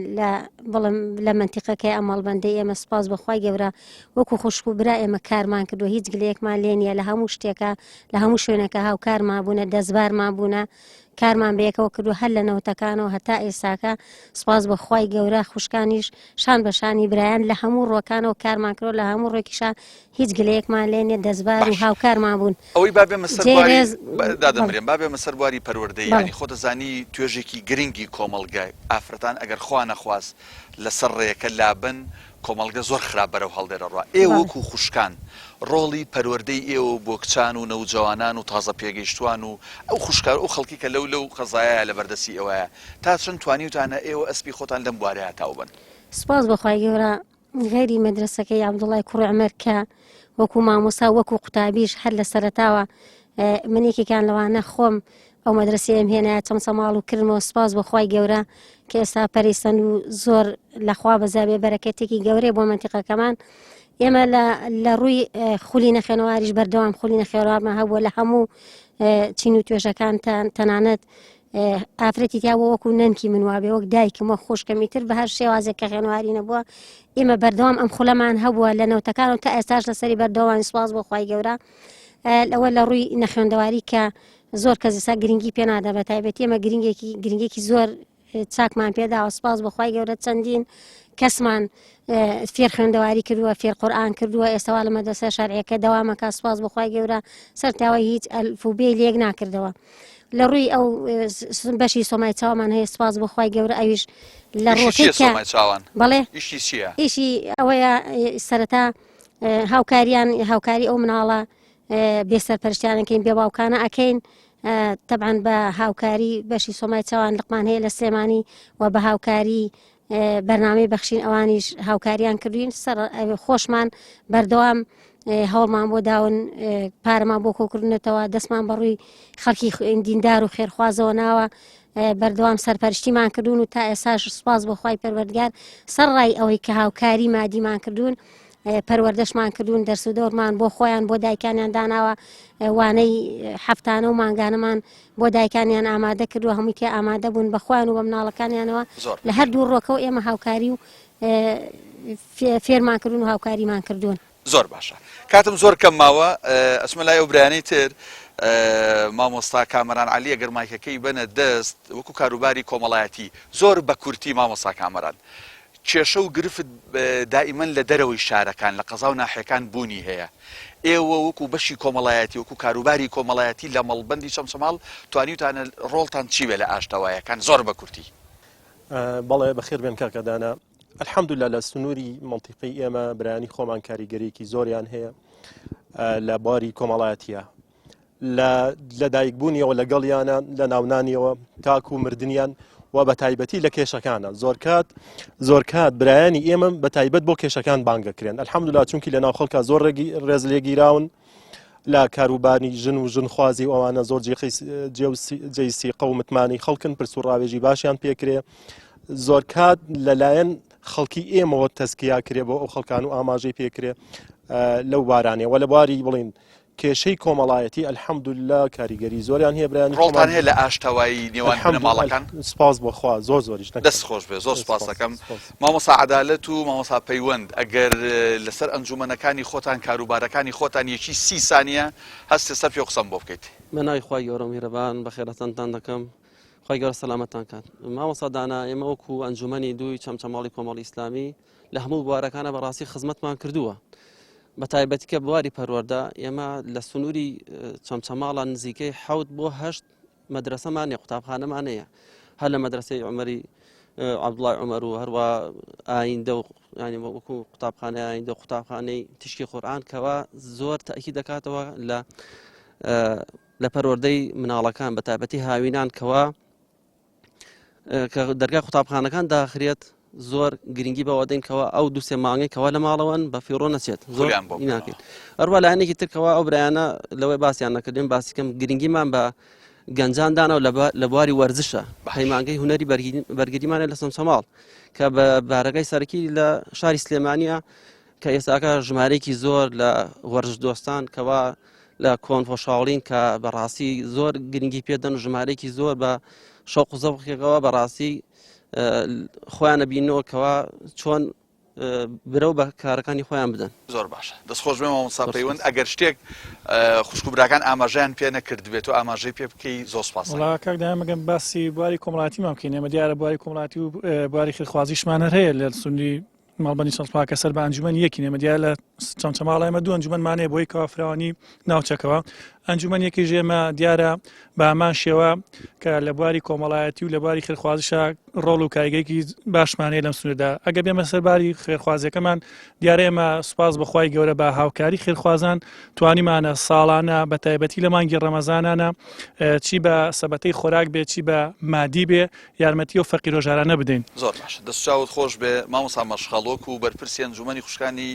بەڵام لە منتیقەکەی ئەم مەڵبەندەی ئێمە سپاس بەخوای گەورە وەکو خوشک و برا ئێمە کارمان کردووە هیچ گلەیەکمان لێ نییە لە هەموو شتێکە لە هەموو شوێنەکە هاوکارمان بوونە دەستبارمان بوونە کارمان بەیەکەوە کردو هەر لە نەوتەکانەوە هەتا ئێستاکە سپاس بەخوای گەورە خوشکانیش شان بەشانی برایان لە هەموو ڕۆکانەوە کارمان کردو لە هەموو ڕۆکیشا هیچ گلەیەکمان لێ نیە دەستبار و هاوکارمان بوون ئەوەی بابێ دادەمرێن بابێ مەسەر بواری پەروەردەی ینی خۆ دەزانی توێژێکی گرنگی کۆمەلگای ئافرەتان ئەگەر خوا نەخواست لەسەر ڕێیەکە لابن کۆمەلگە زۆر خراپ بەرەو هەڵدێرەڕوا ئێوە وەکو خوشکان ڕۆڵی پەروەردەی ئێوە بۆ کچان و نەوجەوانان و تازە پێگەیشتوان و ئەو خوشکار و خەڵکی کە لەو قەزایە لە بەردەستی ئێوەیە تا چەند توانیوتانە ئێوە ئەسپی خۆتان لەم بوارەیە تاو بن سپاس بەخوای گەورە غێری مەدرسەکەی عەبدوڵای کوڕی عومەر کە وەکو مامۆستا وەکو قوتابیش هەر لە سەرەتاوە من یەکێکیان لەوانە خۆم ئەو مەدرسەی ئەم هێنایە چەمچەماڵ و کردمەوە سپاس بەخوای گەورە کە ئێستا پەریسەن و زۆر لەخوا بەزابێ بەرەکەتێکی گەورەی بۆ منتیقەکەمان ئێمە لە ڕووی خولی نەخێنەواریش بەردەوام خولی نەخێنەوارمان هەبووە لە هەموو چین و توێژەکانتان تەنانەت ئافرەتی تیاوە وەکو نەنکی من وابێ وەک دایکم وە خوشکەمی تر بە هەر شێوازێک کە خێنەواری نەبووە ئێمە بەردەوام ئەم خولەمان هەبووە لە نەوتەکانەوە تا ئێستاش لەسەری بەردەوام سپاس بەخوای گەورە لەوە لە ڕووی نەخێندەواری کە زۆر کەس ئێستا گرنگی پێ نادا بە تایبەتی ئێمە گرنگێکی زۆر چاکمان پێداوە سپاس بەخوای گەورە چەندین کەسمان فێر خوێندەواری کردووە فێر قورئان کردووە ئێستاوا لە مەدرسە شەرعیەکە دەوامەکە سپاس بەخوای گەورە سەرتاوای هیچ ئەلفوبێی لێک ناکردەوە لە ڕووی ئەو بەشی سۆمای چاومان هەیە سپاس بەخوای گەورە ئەویش لە ڕۆکەی بەڵێ ئیشی ئەوەیە سەرەتا هاوکاری ئەو مناڵە بێسەرپەرشتیانەکەین بێ باوکانە ئەکەین طبعا بە هاوکاری بەشی سۆمای چاوان لقمان هەیە لە سلێمانی و بە هاوکاری بەرنامەی بەخشین ئەوانیش هاوکاریان کردوین سەر خۆشمان بەردەوام هەوڵمان بۆ داون پارەمان بۆ کۆکردنەوە دەستمان بەڕووی خەڵکی دیندار و خێرخوازەوە ناوە بەردەوام سەرپەرشتیمان کردوون و تا ئێساش سوپاس بۆ خوای پەروەردگار سەرڕای ئەوەی کە هاوکاری مادیمان کردوون پەروەردەشمان کردوون دەرس و دەورمان بۆ خۆیان بۆ دایکانیان داناوە وانەی هەفتانە و مانگانەمان بۆ دایکانیان ئامادە کردووە هەمووی تێ ئامادە بوون بە خۆیان و بە مناڵەکانیانەوە لە هەردوو ڕۆکەوە ئێمە هاوکاری و فێرمان کردوون و هاوکاریمان کردوون. زۆر باشە کاتم زۆر کەم ماوە ئەسمە لای ئەو برایانەی تر مامۆستا کامەران عەلی ئەگەر مایکەکەی بنە دەست وەکو کاروباری کۆمەڵایەتی زۆر بە کورتی مامۆستا کامەران کێشە و گرفت دائیمەن لە دەرەوەی شارەکان لە قەزا و ناحیەکان بوونی هەیە ئێوە وەکو بەشی کۆمەڵایەتی وەکو کاروباری کۆمەڵایەتی لە مەڵبەندی چەمچەماڵ توانیوتانە ڕۆڵتان چی بێ لە ئاشتەوایەکان زۆر بە کورتی بەڵێ بەخێر بێن کاکەدانە الحەمدوللا لە سنووری منتیقی ئێمە برایانی خۆمان کاریگەریەکی زۆریان هەیە لە باری کۆمەڵایەتیە لە دایکبوونیەوە لەگەڵیانە لە ناونانیەوە تاکو و مردیان و بە تایبەتی لە کێشەکانە زۆر کات برایانی ئێمە بە تایبەت بۆ کێشەکان بانگەکرێن الحەمدوللا چونکی لە ناو خەڵکە زۆر ڕێز لێگیراون لە کاروباری ژن و ژنخوازی ئەوانە زۆر جێی سیقە و متمانی خەڵکن پرس و ڕاوێژی باشیان پێکرێ زۆر کات لەلایەن خەڵکی ئێمەوە تەسکیا کرێ بۆ ئەو خەڵکان و ئاماژەی پێکرێ لەو بارانێ وە لە بواری بڵین کێشەی کۆمەڵایەتی الحەمدوللا کاریگەری زۆریان هەیە برایانی ڕۆڵتان هەیە لە ئاشتەوایی نێوان ماڵەکان سپاس بۆخوا زۆریش دەست خۆش بێ زۆر سپاس دەکەم مامۆستا عەدالەت و مامۆستا پەیوەند ئەگەر لەسەر ئەنجومەنەکانی خۆتان کاروبارەکانی خۆتان یەکی 30 سانیە هەستێ سەر پێ قسەم بۆ بکەیت بەناوی خوای گەورە میهرەبان بەخێرەتانتان دەکەم خوای گەورە سەلامەتتان کات مامۆستا دانا ئێمە وەکو ئەنجومەنی دووی چەمچەماڵی کۆمەڵی ئیسلامی لە هەموو بوارەکانە بەڕاستی خزمەتمان کردووە بە تایبەتی کە بواری پەروەردە ئێمە لە سنووری چەمچەماڵە نزیکەی 7 بۆ 8 مەدرسەمانێ قوتابخانەمانەیە هەر لە مەدرسەی عومەری عەبدوڵای عومەر و هەروە ئایندە و ینی وەکو قوتابخانەی ئایندە و قوتابخانەی تشکی قورئان کەوا زۆر تاکید دەکاتەوە لە پەروەردەی مناڵەکان بە تایبەتی هاوینان کەوا کە دەرگای قوتابخانەکان داخرێت زۆر گرنگی بەوە دەینکەوە ئەو دووسێ مانگی کەوا لە ماڵەوەن بە فیڕۆ نەچێت زۆر ناکەیت هەروە لایەنێکی ترکەوە ئەو برایانە لەوەی باسییان نەکردین باسیکەم گرنگیمان بە گەنجاندانەوە لە بواری وەرزشە پەیمانگەی هونەری بەرگریمانە لە چەمچەماڵ کە بە بارەکەی سەرەکی لە شاری سلێمانیە کە ئێستاکە ژمارەیەکی زۆر لە وەرزش دۆستان کەوا لە کۆنفۆشاڵین کە بەڕاستی زۆر گرنگی پێدەن و ژمارەیەکی زۆر بە شەوق و زەوقێکەوە بەڕاستی خۆیانە بینەوە کەوا چۆن برەو بە کارەکانی خۆیان بدەن زۆر باشە دەستخۆش بێ مامۆستا پەیوەند ئەگەر شتێک خوشکوبراکان ئاماژەیان پێ نەکردبێت و ئاماژەی پێ بکەی زۆر سپاس کاک دایمەگەم باسی بواری کۆمەڵاتیمان بکەین ئێمە دیارە بواری کۆمەڵاتی و بواری خێرخوازیشمان هەیە لە سنووری ماڵبەندی چەمچەماڵ کە سەر بە ئەنجومەن یەکین ئێمە دیارە لە چەمچەماڵ ئێمە دوو ئەنجومەنمانەیە بۆی کەوافراوانی ناوچەکەوە ئەنجومەن یەکیش ئێمە دیارە بە هەمان شێوە کە لە بواری کۆمەڵایەتی و لە بواری خێرخوازیشە ڕۆڵ و کاریگەرێکی باشمانەیە لەم سنووردا ئەگە بێمە سەر باری خێرخوازیەکەمان دیارە ئێمە سوپاس بەخوای گەورە بە هاوکاری خێرخوازان توانیمانە ساڵانە بە تایبەتی لە مانگی ڕەمەزانانە چی بە سەبەتەی خۆراک بێ چی بە مادی بێ یارمەتی و فەقیر و ژارانە بدەین زۆر باشە دەستچاوت خۆش بێ مامۆستا مەشخەڵۆک و بەرپرسی ئەنجومەنی خوشکانی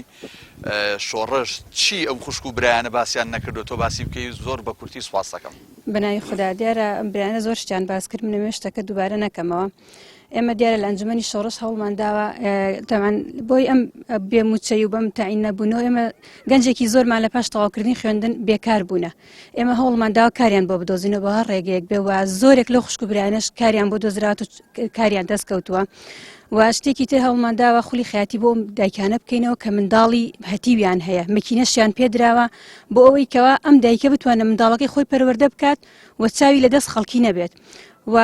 شۆڕش چی ئەم خوشک و برایانە باسییان نەکردو تۆ باسی بکەی زۆر بە کورتی سوپاس دەکەم بەناوی خوددا دیارە ئەم برایانە زۆر شتیان باس کرد منەوێ شتەکە دووبارە نەکەمەوە ئێمە دیارە لە ئەنجومەنی شۆڕش هەوڵمان داوە تەمان بۆی ئەم بێموچەی و بەم تاعین نەبوونەوە ئێمە گەنجێکی زۆرمان لە پاش تەواوکردنی خوێندن بێکار بوونە ئێمە هەوڵمان داوە کاریان بۆ بدۆزینەوە بە هەر ڕێگەیەک بێ و زۆرێک لەو خوشک و برایانەش کاریان بۆ دۆزراوەت و کاریان دەستکەوتووە و شتێکی تر هەوڵمان داوە خولی خەیاتی بۆ دایکانە بکەینەوە کە منداڵی هەتیویان هەیە مەکینەشیان پێدراوە بۆ ئەوەی کەوا ئەم دایکە بتوانە منداڵەکەی خۆی پەروەردە بکات و چاوی لە دەست خەڵکی نەبێت و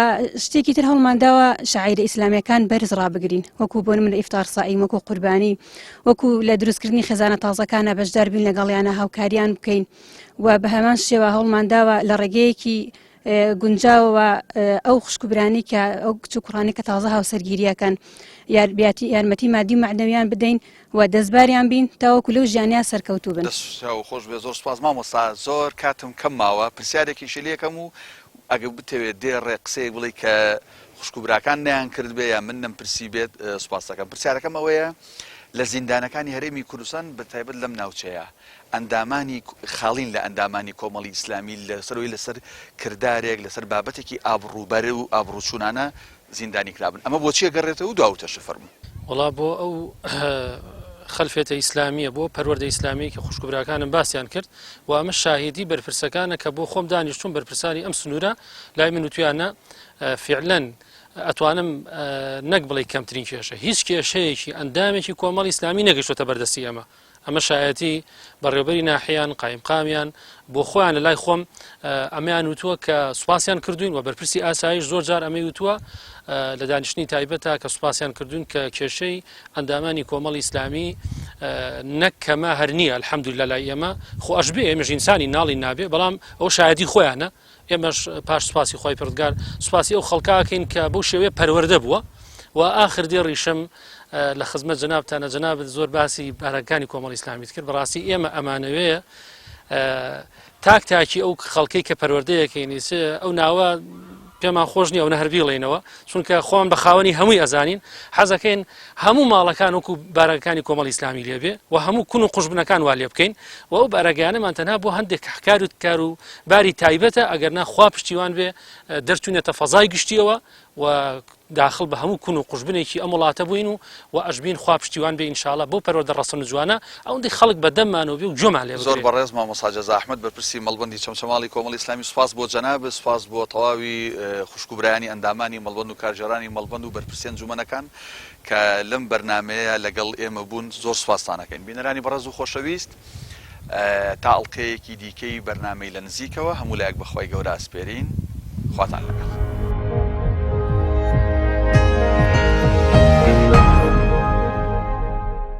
شتێکی تر هەوڵمان داوە شاعیرە ئیسلامیەکان بەرز ڕابگرین وەکو بۆ نمونە ئیفتار سائیم وەکو قوربانی وەکو لە دروستکردنی خێزانە تازەکانە بەشدار بین لەگەڵیانە هاوکاریان بکەین و بە هەمان شێوە هەوڵمان داوە لە ڕێگەیەکی گونجاوەوە ئەو خوشکبرانی کە ئەو کچ و کوڕانی کە تازە هاوسەرگیریەکەن یارمەتی مادی و معنەویان بدەین و دەستباریان بین تاوەکو لەو ژیانیا سەرکەوتوو بن خۆش بێ زۆر سپاس مامۆستا زۆر کاتم کەم ماوە پرسیارێکی شلیەکەم و ئەگە بتەوێت دێڕێ قسەیەک بڵێ کە خوشکوبراکان نیان کرد بێ یا من نەمپرسی بێت سوپاس دەکەم. پرسیارەکەم ئەوەیە لە زیندانەکانی هەرێمی کوردستان بەتایبەت لەم ناوچەیە ئەندامانی خاڵین لە ئەندامانی کۆمەڵی ئیسلامی لەسەرەوەی لەسەر کردارێک لەسەر بابەتێکی ئابڕوبەر و ئابڕوچوونانە زیندانی کرابن. ئەمە بۆچیە گەڕێتەوە و دواوتەشە فەرموو؟ وڵا بۆ ئەو خەلفێتە ئیسلامیە بۆ پەروەردە ئیسلامی کە خوشکوبراکانم باسییان کرد و ئەمە شاهدی بەرپرسەکانە کە بۆ خۆم دانیشتون بەرپرسانی ئەم سنوورە لای من وتویانە فعلەن ئەتوانم نەک بڵێ کەمترین کێشە هیچ کێشەیەکی ئەندامێکی کۆمەڵی ئیسلامی نەگەشتۆتە بەردەستی ئەمە شایەتی بەڕێوەبەری ناحیان قایمقامیان بۆ خۆیان لە لای خۆم ئەمیان وتووە کە سوپاسیان کردوین و بەرپرسی ئاسایش زۆر جار ئەمەی وتووە لە دانیشتنی تایبەتە کە سوپاسیان کردوین کە کێشەی ئەندامانی کۆمەڵی ئیسلامی نەک کەمە هەر نییە الحەمدولillah لای ئێمە خۆ ئەشبێ ئێمەش ئینسانی ناڵی نابێ بەڵام ئەو شایەتی خۆیانە ئێمەش پاش سوپاسی خۆی پردگار سوپاسی ئەو خەڵکاکەین کە بەو شێوەیە پەروەردە بووە و ئاخر دێ ڕیشم لە خزمەت جەنابتانە جەنابەت زۆر باسی بارەکانی کۆمەڵی ئیسلامیت کرد بەڕاستی ئێمە ئەمانەوەیە تاکی ئەو خەڵکەی کە پەروەردەیەکەینی ئەو ناوە پێمان خۆش نییە ئەو نە هەربیڵێنەوە چونکە خۆم بە خاوەنی هەمووی ئەزانین حەزەکەین هەموو ماڵەکان وەکو بارەکانی کۆمەڵی ئیسلامی لێبێ و هەموو کون و قوشبنەکان وا لێ بکەین و ئەو بارەگەیانەمان تەنها بۆ هەندێک حکار و کار و باری تایبەتە ئەگەر ناخوا پشتیوان بێ دەرچوونێتە فەزای گشتیەوە و داخل بە هەموو کون و قوشبنێکی ئەم وڵاتە بووین و ئەژبین خوا پشتیوان بێ ئینشاءڵڵا بۆ پەروەردە ڕەسەن و جوانە ئەوەندەی خەڵک بەدەممانەوە بێ و جۆمان لێ زۆر بەڕێز مامۆستا جەزا ئەحمەد بەرپرسی مەڵبەندی چەمچەماڵی کۆمەڵی ئیسلامی سوپاس بۆ جەناب سوپاس بۆ تەواوی خوشکوبرایانی ئەندامانی مەڵبەند و کارژێرانی مەڵبەند و بەرپرسی ئەنجومەنەکان کە لەم بەرنامەیە لەگەڵ ئێمە بوون زۆر سوپاستانەکەین. بینەرانی بەڕێز و خۆشەویست تا ئەڵقەیەکی دیکەی بەرنامەی لە نزیکەوە هەموو لایەک بەخوای گەورە ئاسپێرین خواتان لەگەڵ.